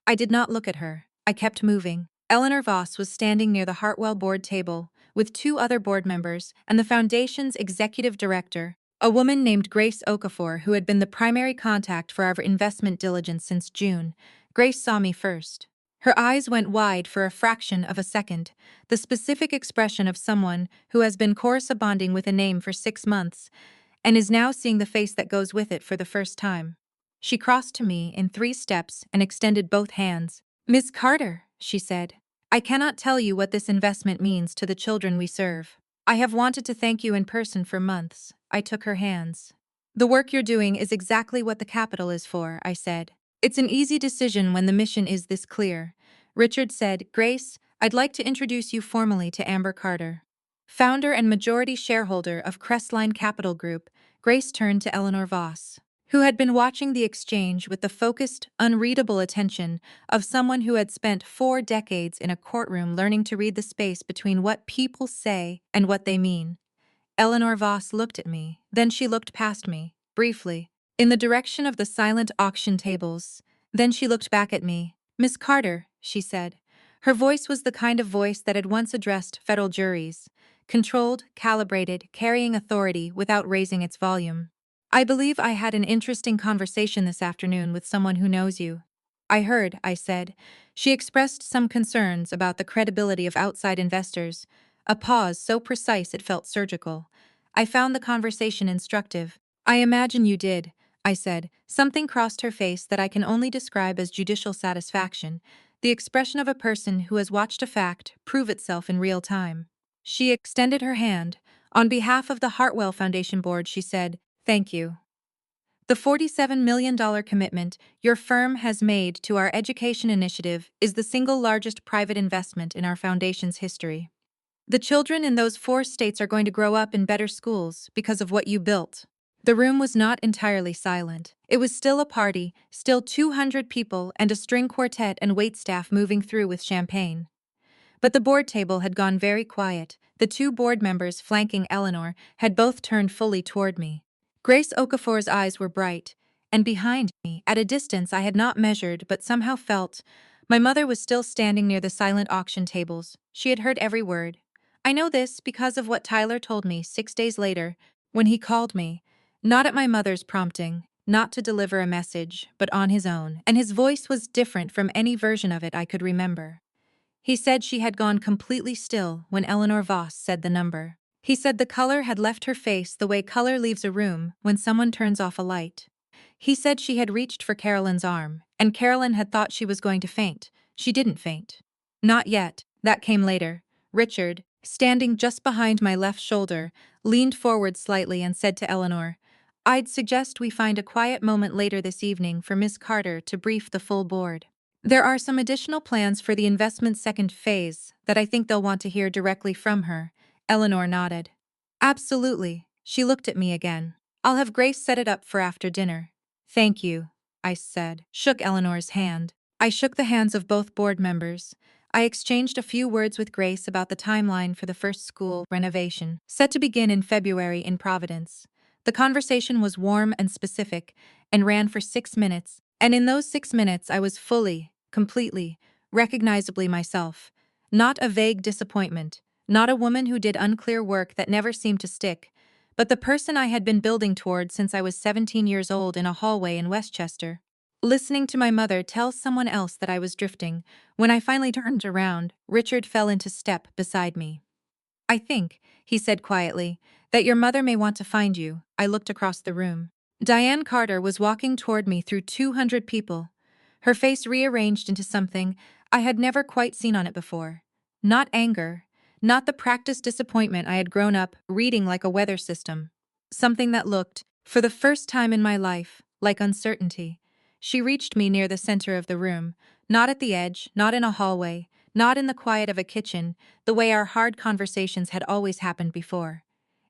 I did not look at her. I kept moving. Eleanor Voss was standing near the Hartwell board table, with 2 other board members and the Foundation's executive director, a woman named Grace Okafor who had been the primary contact for our investment diligence since June. Grace saw me first. Her eyes went wide for a fraction of a second, the specific expression of someone who has been corresponding with a name for 6 months and is now seeing the face that goes with it for the first time. She crossed to me in 3 steps and extended both hands. "Miss Carter," she said, "I cannot tell you what this investment means to the children we serve. I have wanted to thank you in person for months." I took her hands. "The work you're doing is exactly what the capital is for," I said. "It's an easy decision when the mission is this clear." Richard said, "Grace, I'd like to introduce you formally to Amber Carter, founder and majority shareholder of Crestline Capital Group." Grace turned to Eleanor Voss. who had been watching the exchange with the focused, unreadable attention of someone who had spent 4 decades in a courtroom learning to read the space between what people say and what they mean. Eleanor Voss looked at me, then she looked past me, briefly, in the direction of the silent auction tables. Then she looked back at me. "Miss Carter," she said. Her voice was the kind of voice that had once addressed federal juries, controlled, calibrated, carrying authority without raising its volume. "I believe I had an interesting conversation this afternoon with someone who knows you." "I heard," I said. She expressed some concerns about the credibility of outside investors, a pause so precise it felt surgical. I found the conversation instructive. "I imagine you did," I said. Something crossed her face that I can only describe as judicial satisfaction, the expression of a person who has watched a fact prove itself in real time. She extended her hand. On behalf of the Hartwell Foundation Board, she said, "Thank you. The $47 million commitment your firm has made to our education initiative is the single largest private investment in our foundation's history. The children in those 4 states are going to grow up in better schools because of what you built." The room was not entirely silent. It was still a party, still 200 people and a string quartet and waitstaff moving through with champagne. But the board table had gone very quiet. The 2 board members flanking Eleanor had both turned fully toward me. Grace Okafor's eyes were bright, and behind me, at a distance I had not measured but somehow felt, my mother was still standing near the silent auction tables. She had heard every word. I know this because of what Tyler told me 6 days later when he called me, not at my mother's prompting, not to deliver a message, but on his own, and his voice was different from any version of it I could remember. He said she had gone completely still when Eleanor Voss said the number. He said the color had left her face the way color leaves a room when someone turns off a light. He said she had reached for Carolyn's arm, and Carolyn had thought she was going to faint. She didn't faint. Not yet. That came later. Richard, standing just behind my left shoulder, leaned forward slightly and said to Eleanor, "I'd suggest we find a quiet moment later this evening for Miss Carter to brief the full board. There are some additional plans for the investment's second phase that I think they'll want to hear directly from her." Eleanor nodded. "Absolutely." She looked at me again. "I'll have Grace set it up for after dinner." "Thank you," I said, shook Eleanor's hand. I shook the hands of both board members. I exchanged a few words with Grace about the timeline for the first school renovation, set to begin in February in Providence. The conversation was warm and specific, and ran for 6 minutes, and in those 6 minutes I was fully, completely, recognizably myself. Not a vague disappointment, not a woman who did unclear work that never seemed to stick, but the person I had been building toward since I was 17 years old in a hallway in Westchester. Listening to my mother tell someone else that I was drifting, when I finally turned around, Richard fell into step beside me. "I think," he said quietly, "that your mother may want to find you." I looked across the room. Diane Carter was walking toward me through 200 people, her face rearranged into something I had never quite seen on it before. Not anger, not the practiced disappointment I had grown up reading like a weather system. Something that looked, for the first time in my life, like uncertainty. She reached me near the center of the room, not at the edge, not in a hallway, not in the quiet of a kitchen, the way our hard conversations had always happened before.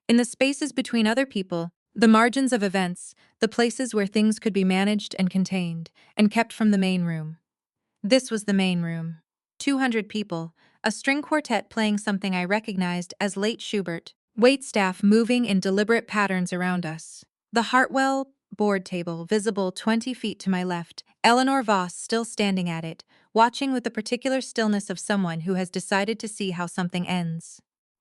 In the spaces between other people, the margins of events, the places where things could be managed and contained, and kept from the main room. This was the main room. 200 people, a string quartet playing something I recognized as late Schubert, waitstaff moving in deliberate patterns around us. The Hartwell board table visible 20 feet to my left, Eleanor Voss still standing at it, watching with the particular stillness of someone who has decided to see how something ends.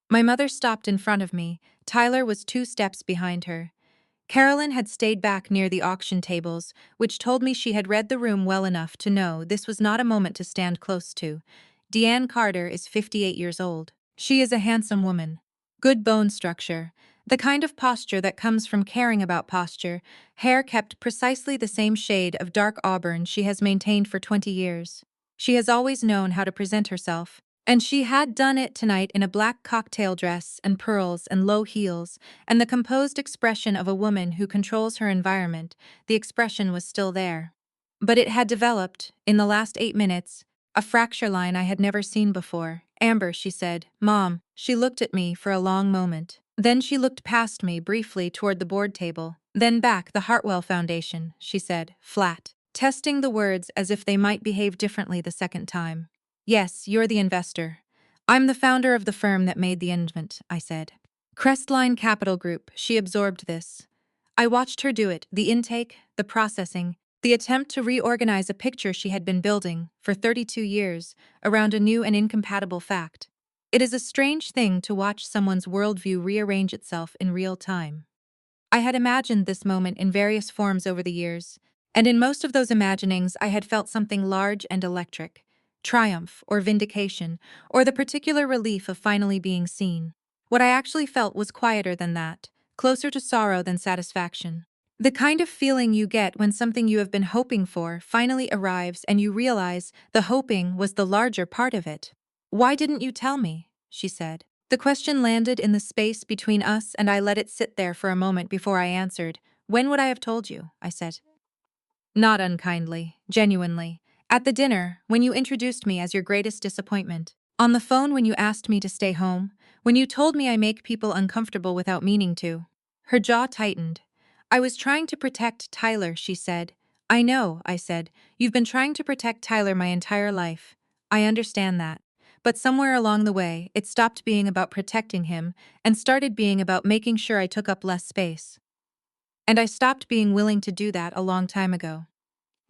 My mother stopped in front of me. Tyler was 2 steps behind her. Carolyn had stayed back near the auction tables, which told me she had read the room well enough to know this was not a moment to stand close to. Diane Carter is 58 years old. She is a handsome woman. Good bone structure. The kind of posture that comes from caring about posture, hair kept precisely the same shade of dark auburn she has maintained for 20 years. She has always known how to present herself, and she had done it tonight in a black cocktail dress and pearls and low heels, and the composed expression of a woman who controls her environment. The expression was still there. But it had developed, in the last 8 minutes, a fracture line I had never seen before. "Amber," she said. "Mom." She looked at me for a long moment. Then she looked past me briefly toward the board table. Then back the Hartwell Foundation, she said, flat, testing the words as if they might behave differently the second time. Yes, you're the investor. I'm the founder of the firm that made the investment, I said. Crestline Capital Group, she absorbed this. I watched her do it, the intake, the processing, the attempt to reorganize a picture she had been building, for 32 years, around a new and incompatible fact. It is a strange thing to watch someone's worldview rearrange itself in real time. I had imagined this moment in various forms over the years, and in most of those imaginings I had felt something large and electric, triumph or vindication, or the particular relief of finally being seen. What I actually felt was quieter than that, closer to sorrow than satisfaction. The kind of feeling you get when something you have been hoping for finally arrives and you realize the hoping was the larger part of it. Why didn't you tell me? She said. The question landed in the space between us and I let it sit there for a moment before I answered. When would I have told you? I said. Not unkindly, genuinely. At the dinner, when you introduced me as your greatest disappointment. On the phone when you asked me to stay home. When you told me I make people uncomfortable without meaning to. Her jaw tightened. I was trying to protect Tyler, she said. I know, I said. You've been trying to protect Tyler my entire life. I understand that. But somewhere along the way, it stopped being about protecting him and started being about making sure I took up less space. And I stopped being willing to do that a long time ago.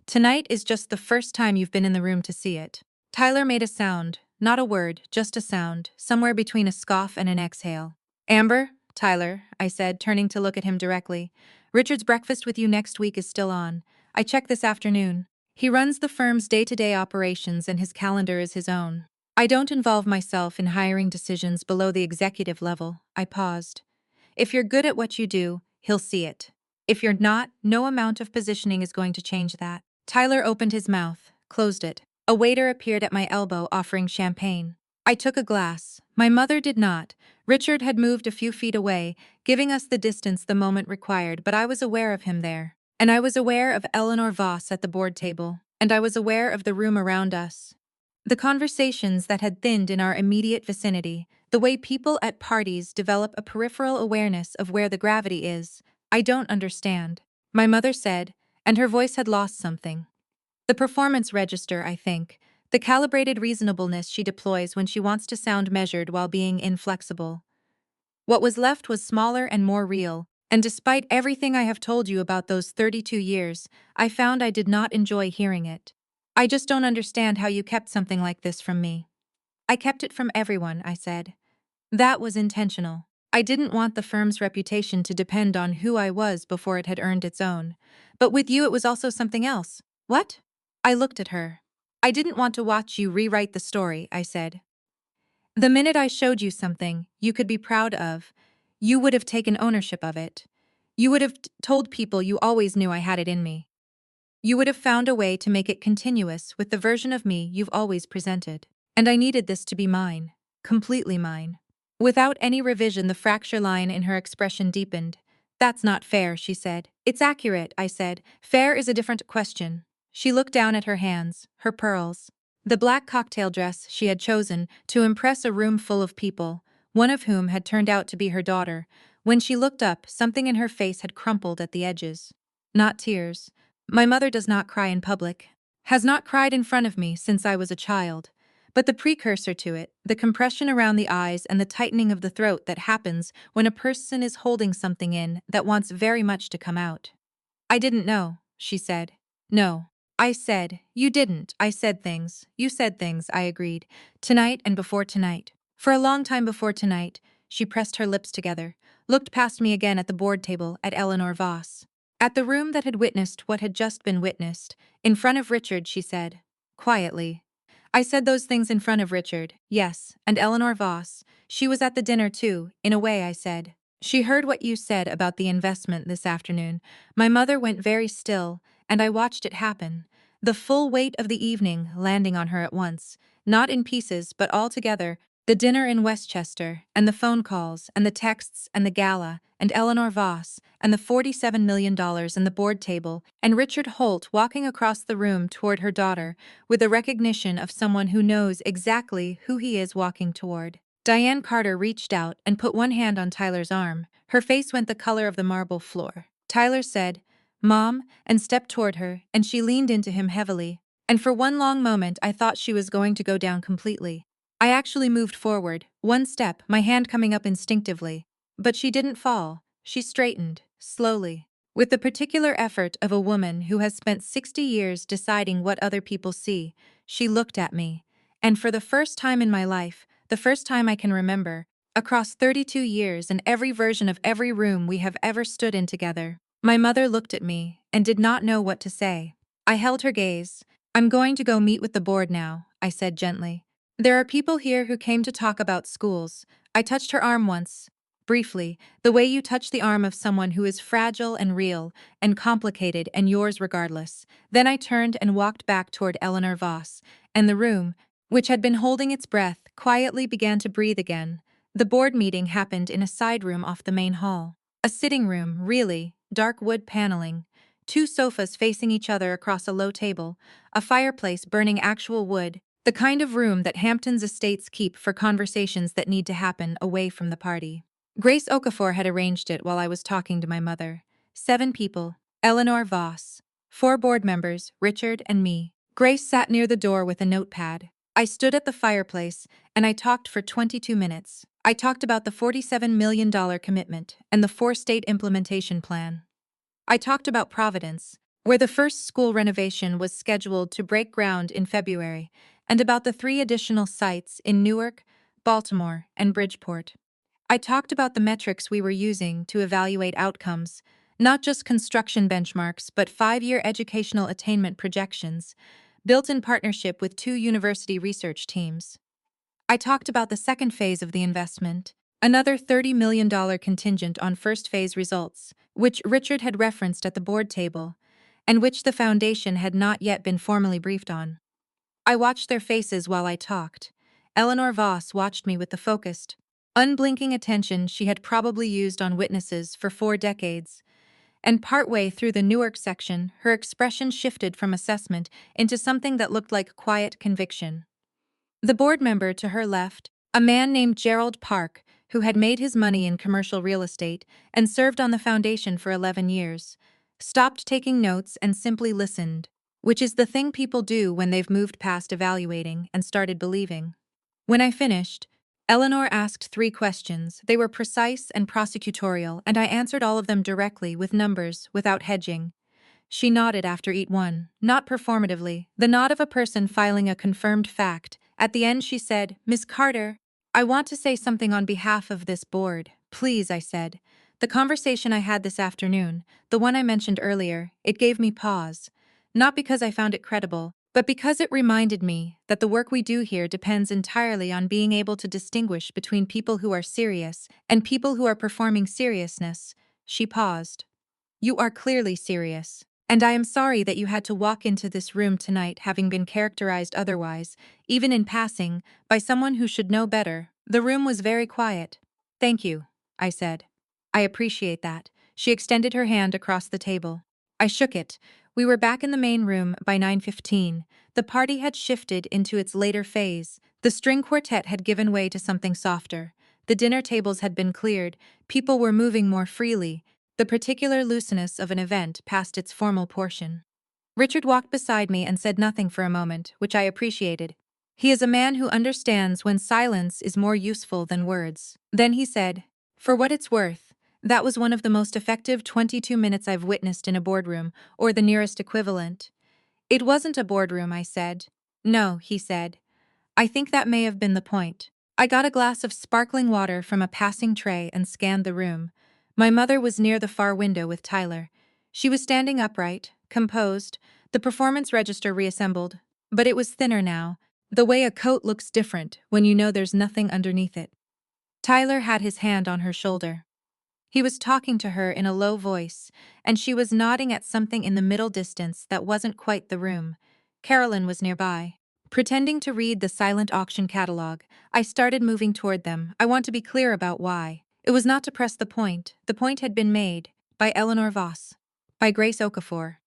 Tonight is just the first time you've been in the room to see it. Tyler made a sound, not a word, just a sound, somewhere between a scoff and an exhale. Amber, Tyler, I said, turning to look at him directly. Richard's breakfast with you next week is still on. I checked this afternoon. He runs the firm's day-to-day operations and his calendar is his own. I don't involve myself in hiring decisions below the executive level. I paused. If you're good at what you do, he'll see it. If you're not, no amount of positioning is going to change that. Tyler opened his mouth, closed it. A waiter appeared at my elbow offering champagne. I took a glass. My mother did not. Richard had moved a few feet away, giving us the distance the moment required, but I was aware of him there. And I was aware of Eleanor Voss at the board table. And I was aware of the room around us. The conversations that had thinned in our immediate vicinity, the way people at parties develop a peripheral awareness of where the gravity is, I don't understand. My mother said, and her voice had lost something. The performance register, I think. The calibrated reasonableness she deploys when she wants to sound measured while being inflexible. What was left was smaller and more real, and despite everything I have told you about those 32 years, I found I did not enjoy hearing it. I just don't understand how you kept something like this from me. I kept it from everyone, I said. That was intentional. I didn't want the firm's reputation to depend on who I was before it had earned its own. But with you it was also something else. What? I looked at her. I didn't want to watch you rewrite the story, I said. The minute I showed you something you could be proud of, you would have taken ownership of it. You would have told people you always knew I had it in me. You would have found a way to make it continuous with the version of me you've always presented. And I needed this to be mine. Completely mine. Without any revision, the fracture line in her expression deepened. That's not fair, she said. It's accurate, I said. Fair is a different question. She looked down at her hands, her pearls. The black cocktail dress she had chosen to impress a room full of people, one of whom had turned out to be her daughter. When she looked up, something in her face had crumpled at the edges. Not tears. My mother does not cry in public. Has not cried in front of me since I was a child. But the precursor to it, the compression around the eyes and the tightening of the throat that happens when a person is holding something in that wants very much to come out. I didn't know, she said. No. I said, you didn't. I said things. You said things, I agreed. Tonight and before tonight. For a long time before tonight, she pressed her lips together, looked past me again at the board table, at Eleanor Voss. At the room that had witnessed what had just been witnessed. In front of Richard, she said. Quietly. I said those things in front of Richard, yes, and Eleanor Voss. She was at the dinner too, in a way, I said. She heard what you said about the investment this afternoon. My mother went very still, and I watched it happen. The full weight of the evening landing on her at once, not in pieces but all together. The dinner in Westchester, and the phone calls, and the texts, and the gala, and Eleanor Voss, and the $47 million and the board table, and Richard Holt walking across the room toward her daughter, with the recognition of someone who knows exactly who he is walking toward. Diane Carter reached out and put one hand on Tyler's arm. Her face went the color of the marble floor. Tyler said, "Mom," and stepped toward her, and she leaned into him heavily. And for one long moment, I thought she was going to go down completely. I actually moved forward, one step, my hand coming up instinctively. But she didn't fall. She straightened, slowly, with the particular effort of a woman who has spent 60 years deciding what other people see. She looked at me. And for the first time in my life, the first time I can remember, across 32 years and every version of every room we have ever stood in together, my mother looked at me and did not know what to say. I held her gaze. "I'm going to go meet with the board now," I said gently. "There are people here who came to talk about schools." I touched her arm once, briefly, the way you touch the arm of someone who is fragile and real and complicated and yours regardless. Then I turned and walked back toward Eleanor Voss, and the room, which had been holding its breath, quietly began to breathe again. The board meeting happened in a side room off the main hall. A sitting room, really, dark wood paneling, two sofas facing each other across a low table, a fireplace burning actual wood, the kind of room that Hampton's estates keep for conversations that need to happen away from the party. Grace Okafor had arranged it while I was talking to my mother. 7 people, Eleanor Voss, 4 board members, Richard and me. Grace sat near the door with a notepad. I stood at the fireplace, and I talked for 22 minutes. I talked about the $47 million commitment and the 4-state implementation plan. I talked about Providence, where the first school renovation was scheduled to break ground in February, and about the 3 additional sites in Newark, Baltimore, and Bridgeport. I talked about the metrics we were using to evaluate outcomes, not just construction benchmarks but 5-year educational attainment projections, built in partnership with 2 university research teams. I talked about the second phase of the investment, another $30 million contingent on first phase results, which Richard had referenced at the board table, and which the foundation had not yet been formally briefed on. I watched their faces while I talked. Eleanor Voss watched me with the focused, unblinking attention she had probably used on witnesses for 4 decades. And partway through the Newark section, her expression shifted from assessment into something that looked like quiet conviction. The board member to her left, a man named Gerald Park, who had made his money in commercial real estate and served on the foundation for 11 years, stopped taking notes and simply listened, which is the thing people do when they've moved past evaluating and started believing. When I finished, Eleanor asked 3 questions. They were precise and prosecutorial, and I answered all of them directly with numbers, without hedging. She nodded after each one, not performatively, the nod of a person filing a confirmed fact. At the end she said, "Miss Carter, I want to say something on behalf of this board." "Please," I said. "The conversation I had this afternoon, the one I mentioned earlier, it gave me pause. Not because I found it credible, but because it reminded me that the work we do here depends entirely on being able to distinguish between people who are serious and people who are performing seriousness." She paused. "You are clearly serious. And I am sorry that you had to walk into this room tonight having been characterized otherwise, even in passing, by someone who should know better." The room was very quiet. "Thank you," I said. "I appreciate that." She extended her hand across the table. I shook it. We were back in the main room by 9:15. The party had shifted into its later phase. The string quartet had given way to something softer. The dinner tables had been cleared. People were moving more freely, the particular looseness of an event past its formal portion. Richard walked beside me and said nothing for a moment, which I appreciated. He is a man who understands when silence is more useful than words. Then he said, "For what it's worth, that was one of the most effective 22 minutes I've witnessed in a boardroom, or the nearest equivalent." "It wasn't a boardroom," I said. "No," he said. "I think that may have been the point." I got a glass of sparkling water from a passing tray and scanned the room. My mother was near the far window with Tyler. She was standing upright, composed, the performance register reassembled, but it was thinner now, the way a coat looks different when you know there's nothing underneath it. Tyler had his hand on her shoulder. He was talking to her in a low voice, and she was nodding at something in the middle distance that wasn't quite the room. Carolyn was nearby. Pretending to read the silent auction catalog, I started moving toward them. I want to be clear about why. It was not to press the point. The point had been made. By Eleanor Voss. By Grace Okafor.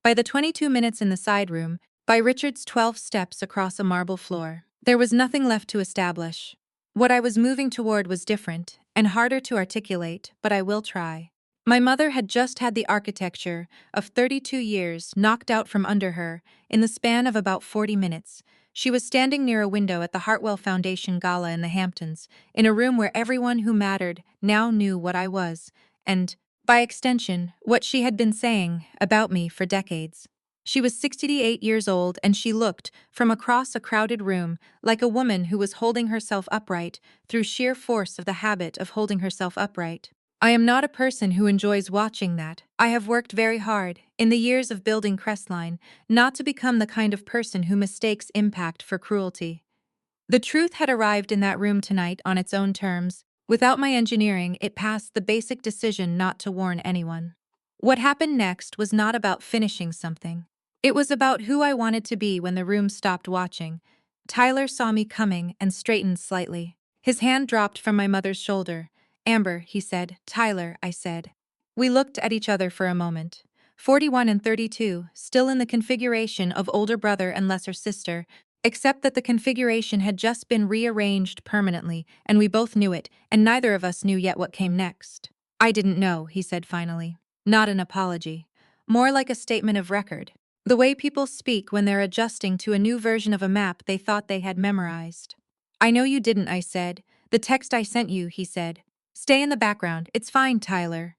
By the 22 minutes in the side room. By Richard's 12 steps across a marble floor. There was nothing left to establish. What I was moving toward was different, and harder to articulate, but I will try. My mother had just had the architecture of 32 years knocked out from under her in the span of about 40 minutes. She was standing near a window at the Hartwell Foundation Gala in the Hamptons, in a room where everyone who mattered now knew what I was, and, by extension, what she had been saying about me for decades. She was 68 years old, and she looked, from across a crowded room, like a woman who was holding herself upright through sheer force of the habit of holding herself upright. I am not a person who enjoys watching that. I have worked very hard, in the years of building Crestline, not to become the kind of person who mistakes impact for cruelty. The truth had arrived in that room tonight on its own terms. Without my engineering, it passed the basic decision not to warn anyone. What happened next was not about finishing something. It was about who I wanted to be when the room stopped watching. Tyler saw me coming and straightened slightly. His hand dropped from my mother's shoulder. "Amber," he said. "Tyler," I said. We looked at each other for a moment. 41 and 32, still in the configuration of older brother and lesser sister, except that the configuration had just been rearranged permanently, and we both knew it, and neither of us knew yet what came next. "I didn't know," he said finally. Not an apology. More like a statement of record. The way people speak when they're adjusting to a new version of a map they thought they had memorized. "I know you didn't," I said. "The text I sent you," he said. "Stay in the background. It's fine, Tyler."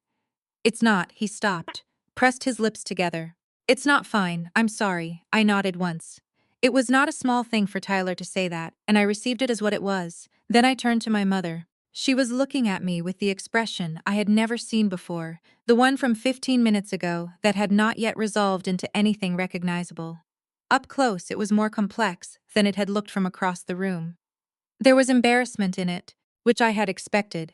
"It's not," he stopped, pressed his lips together. "It's not fine, I'm sorry," I nodded once. It was not a small thing for Tyler to say that, and I received it as what it was. Then I turned to my mother. She was looking at me with the expression I had never seen before, the one from 15 minutes ago that had not yet resolved into anything recognizable. Up close, it was more complex than it had looked from across the room. There was embarrassment in it, which I had expected.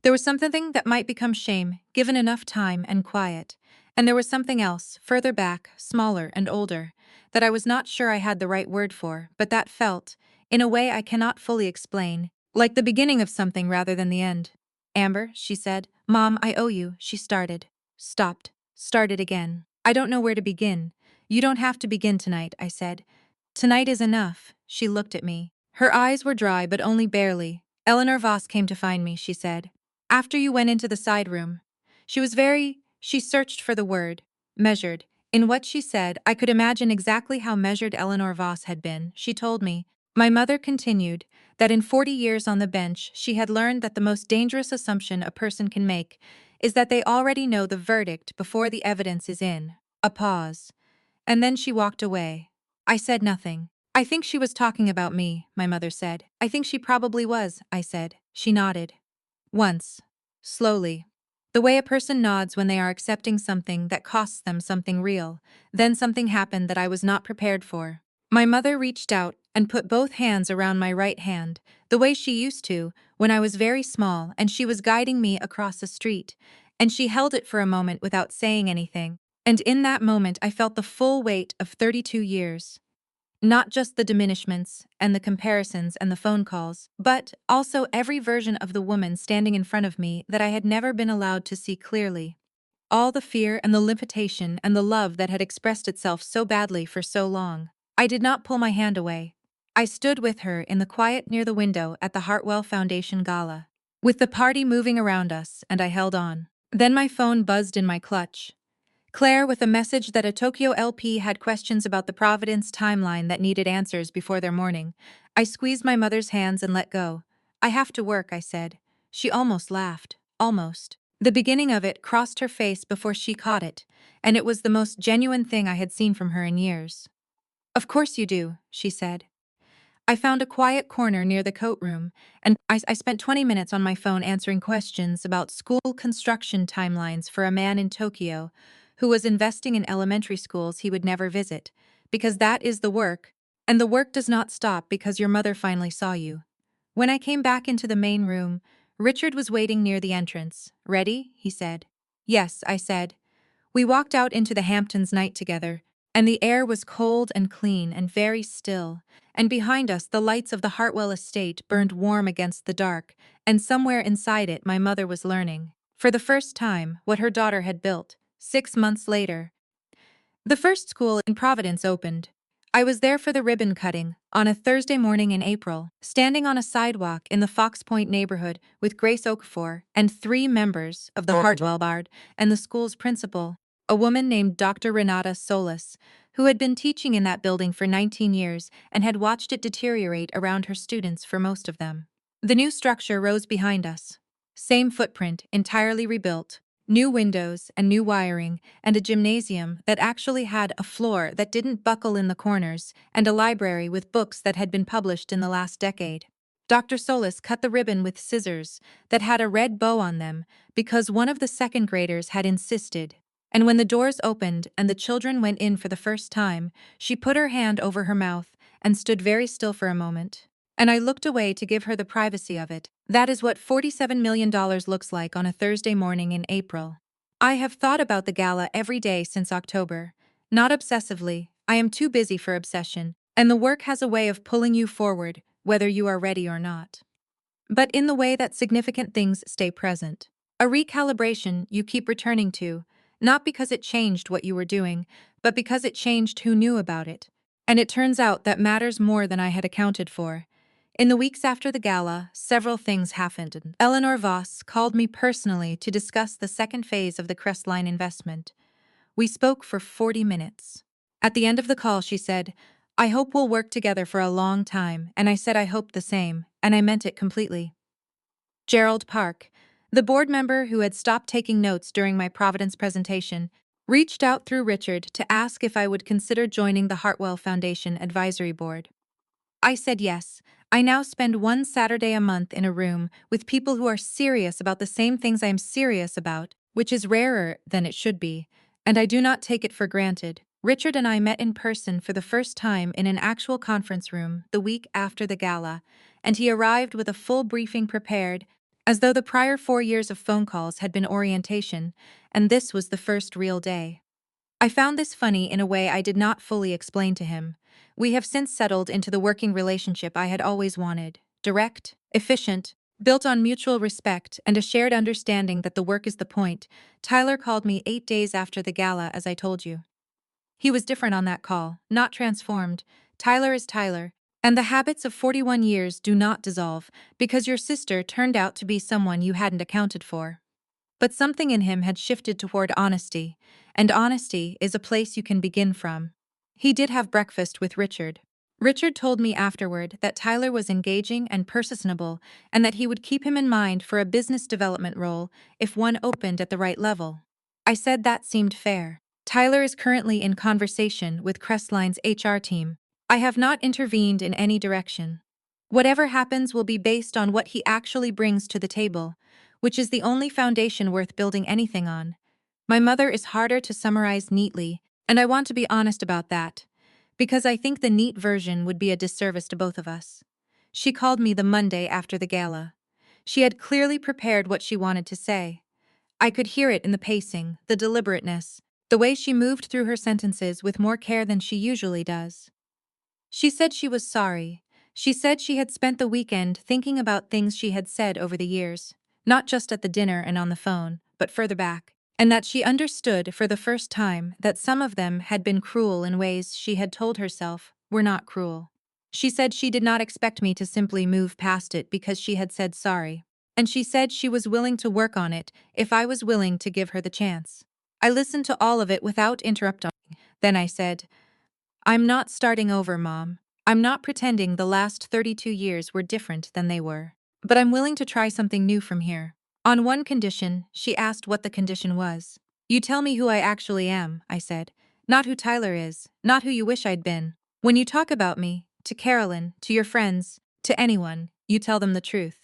There was something that might become shame, given enough time and quiet. And there was something else, further back, smaller and older, that I was not sure I had the right word for, but that felt, in a way I cannot fully explain, like the beginning of something rather than the end. "Amber," she said. "Mom, I owe you," she started. Stopped. Started again. "I don't know where to begin." "You don't have to begin tonight," I said. "Tonight is enough." She looked at me. Her eyes were dry, but only barely. "Eleanor Voss came to find me," she said. "After you went into the side room." She searched for the word. Measured. In what she said, I could imagine exactly how measured Eleanor Voss had been. She told me. My mother continued, that in 40 years on the bench, she had learned that the most dangerous assumption a person can make is that they already know the verdict before the evidence is in. A pause. And then she walked away. I said nothing. "I think she was talking about me," my mother said. "I think she probably was," I said. She nodded. Once. Slowly. The way a person nods when they are accepting something that costs them something real. Then something happened that I was not prepared for. My mother reached out and put both hands around my right hand, the way she used to when I was very small and she was guiding me across the street, and she held it for a moment without saying anything. And in that moment I felt the full weight of 32 years. Not just the diminishments and the comparisons and the phone calls, but also every version of the woman standing in front of me that I had never been allowed to see clearly. All the fear and the limitation and the love that had expressed itself so badly for so long. I did not pull my hand away. I stood with her in the quiet near the window at the Hartwell Foundation Gala, with the party moving around us, and I held on. Then my phone buzzed in my clutch. Claire with a message that a Tokyo LP had questions about the Providence timeline that needed answers before their morning. I squeezed my mother's hands and let go. "I have to work," I said. She almost laughed. Almost. The beginning of it crossed her face before she caught it, and it was the most genuine thing I had seen from her in years. "Of course you do," she said. I found a quiet corner near the coat room, and I spent 20 minutes on my phone answering questions about school construction timelines for a man in Tokyo who was investing in elementary schools he would never visit, because that is the work, and the work does not stop because your mother finally saw you. When I came back into the main room, Richard was waiting near the entrance. "Ready?" he said. "Yes," I said. We walked out into the Hamptons night together, and the air was cold and clean and very still, and behind us the lights of the Hartwell estate burned warm against the dark, and somewhere inside it my mother was learning, for the first time, what her daughter had built. 6 months later, the first school in Providence opened. I was there for the ribbon cutting, on a Thursday morning in April, standing on a sidewalk in the Fox Point neighborhood with Grace Okafor and 3 members of the Hartwell Bard and the school's principal, a woman named Dr. Renata Solis, who had been teaching in that building for 19 years and had watched it deteriorate around her students for most of them. The new structure rose behind us. Same footprint, entirely rebuilt. New windows and new wiring, and a gymnasium that actually had a floor that didn't buckle in the corners, and a library with books that had been published in the last decade. Dr. Solis cut the ribbon with scissors that had a red bow on them because one of the second graders had insisted. And when the doors opened and the children went in for the first time, she put her hand over her mouth and stood very still for a moment. And I looked away to give her the privacy of it. That is what $47 million looks like on a Thursday morning in April. I have thought about the gala every day since October. Not obsessively, I am too busy for obsession, and the work has a way of pulling you forward, whether you are ready or not. But in the way that significant things stay present. A recalibration you keep returning to, not because it changed what you were doing, but because it changed who knew about it. And it turns out that matters more than I had accounted for. In the weeks after the gala, several things happened. Eleanor Voss called me personally to discuss the second phase of the Crestline investment. We spoke for 40 minutes. At the end of the call, she said, "I hope we'll work together for a long time," and I said I hoped the same, and I meant it completely. Gerald Park, the board member who had stopped taking notes during my Providence presentation, reached out through Richard to ask if I would consider joining the Hartwell Foundation Advisory Board. I said yes. I now spend one Saturday a month in a room with people who are serious about the same things I am serious about, which is rarer than it should be, and I do not take it for granted. Richard and I met in person for the first time in an actual conference room the week after the gala, and he arrived with a full briefing prepared, as though the prior 4 years of phone calls had been orientation, and this was the first real day. I found this funny in a way I did not fully explain to him. We have since settled into the working relationship I had always wanted. Direct, efficient, built on mutual respect and a shared understanding that the work is the point. Tyler called me 8 days after the gala, as I told you. He was different on that call, not transformed. Tyler is Tyler, and the habits of 41 years do not dissolve because your sister turned out to be someone you hadn't accounted for. But something in him had shifted toward honesty, and honesty is a place you can begin from. He did have breakfast with Richard. Richard told me afterward that Tyler was engaging and personable and that he would keep him in mind for a business development role if one opened at the right level. I said that seemed fair. Tyler is currently in conversation with Crestline's HR team. I have not intervened in any direction. Whatever happens will be based on what he actually brings to the table, which is the only foundation worth building anything on. My mother is harder to summarize neatly, and I want to be honest about that, because I think the neat version would be a disservice to both of us. She called me the Monday after the gala. She had clearly prepared what she wanted to say. I could hear it in the pacing, the deliberateness, the way she moved through her sentences with more care than she usually does. She said she was sorry. She said she had spent the weekend thinking about things she had said over the years, not just at the dinner and on the phone, but further back, and that she understood for the first time that some of them had been cruel in ways she had told herself were not cruel. She said she did not expect me to simply move past it because she had said sorry, and she said she was willing to work on it if I was willing to give her the chance. I listened to all of it without interrupting. Then I said, "I'm not starting over, Mom. I'm not pretending the last 32 years were different than they were. But I'm willing to try something new from here." On one condition, she asked what the condition was. "You tell me who I actually am," I said. "Not who Tyler is, not who you wish I'd been. When you talk about me, to Carolyn, to your friends, to anyone, you tell them the truth.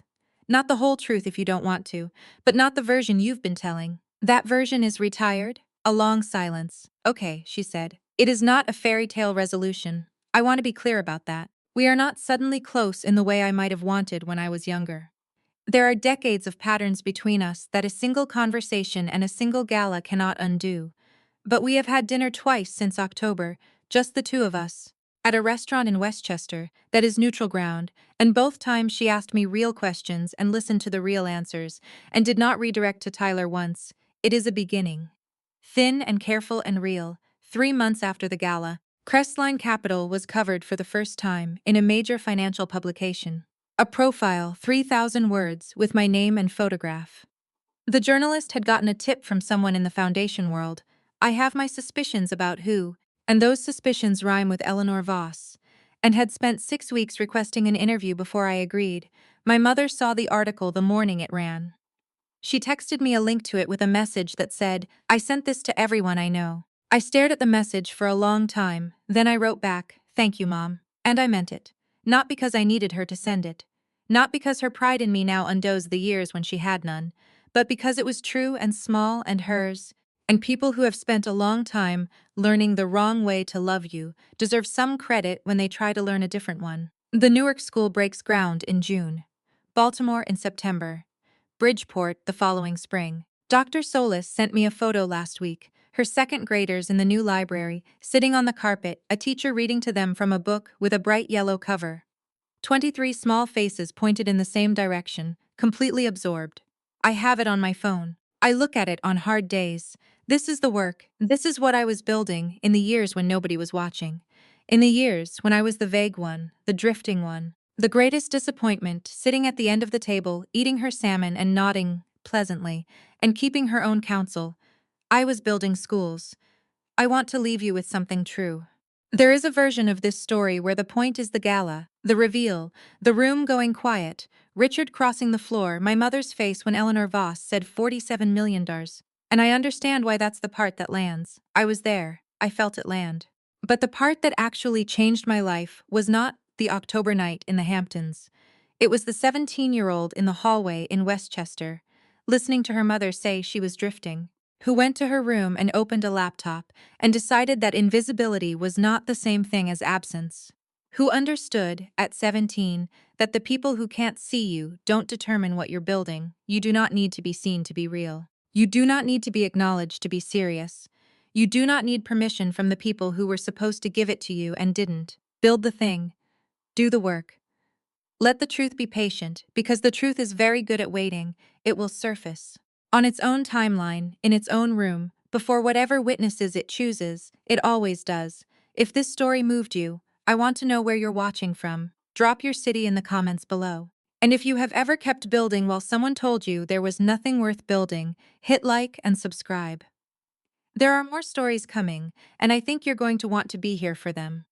Not the whole truth if you don't want to, but not the version you've been telling. That version is retired?" A long silence. "Okay," she said. "It is not a fairy tale resolution. I want to be clear about that. We are not suddenly close in the way I might have wanted when I was younger. There are decades of patterns between us that a single conversation and a single gala cannot undo. But we have had dinner twice since October, just the two of us, at a restaurant in Westchester that is neutral ground, and both times she asked me real questions and listened to the real answers, and did not redirect to Tyler once. It is a beginning. Thin and careful and real. 3 months after the gala, Crestline Capital was covered for the first time in a major financial publication. A profile, 3,000 words, with my name and photograph. The journalist had gotten a tip from someone in the foundation world. I have my suspicions about who, and those suspicions rhyme with Eleanor Voss, and had spent 6 weeks requesting an interview before I agreed. My mother saw the article the morning it ran. She texted me a link to it with a message that said, "I sent this to everyone I know." I stared at the message for a long time, then I wrote back, "Thank you, Mom." And I meant it. Not because I needed her to send it. Not because her pride in me now undoes the years when she had none, but because it was true and small and hers. And people who have spent a long time learning the wrong way to love you deserve some credit when they try to learn a different one. The Newark school breaks ground in June. Baltimore in September. Bridgeport the following spring. Dr. Solis sent me a photo last week, her second graders in the new library, sitting on the carpet, a teacher reading to them from a book with a bright yellow cover. 23 small faces pointed in the same direction, completely absorbed. I have it on my phone. I look at it on hard days. This is the work. This is what I was building in the years when nobody was watching. In the years when I was the vague one, the drifting one. The greatest disappointment, sitting at the end of the table, eating her salmon and nodding pleasantly, and keeping her own counsel. I was building schools. I want to leave you with something true. There is a version of this story where the point is the gala, the reveal, the room going quiet, Richard crossing the floor, my mother's face when Eleanor Voss said $47 million. And I understand why that's the part that lands. I was there. I felt it land. But the part that actually changed my life was not the October night in the Hamptons. It was the 17-year-old in the hallway in Westchester, listening to her mother say she was drifting, who went to her room and opened a laptop and decided that invisibility was not the same thing as absence, who understood, at 17, that the people who can't see you don't determine what you're building. You do not need to be seen to be real. You do not need to be acknowledged to be serious. You do not need permission from the people who were supposed to give it to you and didn't. Build the thing. Do the work. Let the truth be patient, because the truth is very good at waiting. It will surface. On its own timeline, in its own room, before whatever witnesses it chooses, it always does. If this story moved you, I want to know where you're watching from. Drop your city in the comments below. And if you have ever kept building while someone told you there was nothing worth building, hit like and subscribe. There are more stories coming, and I think you're going to want to be here for them.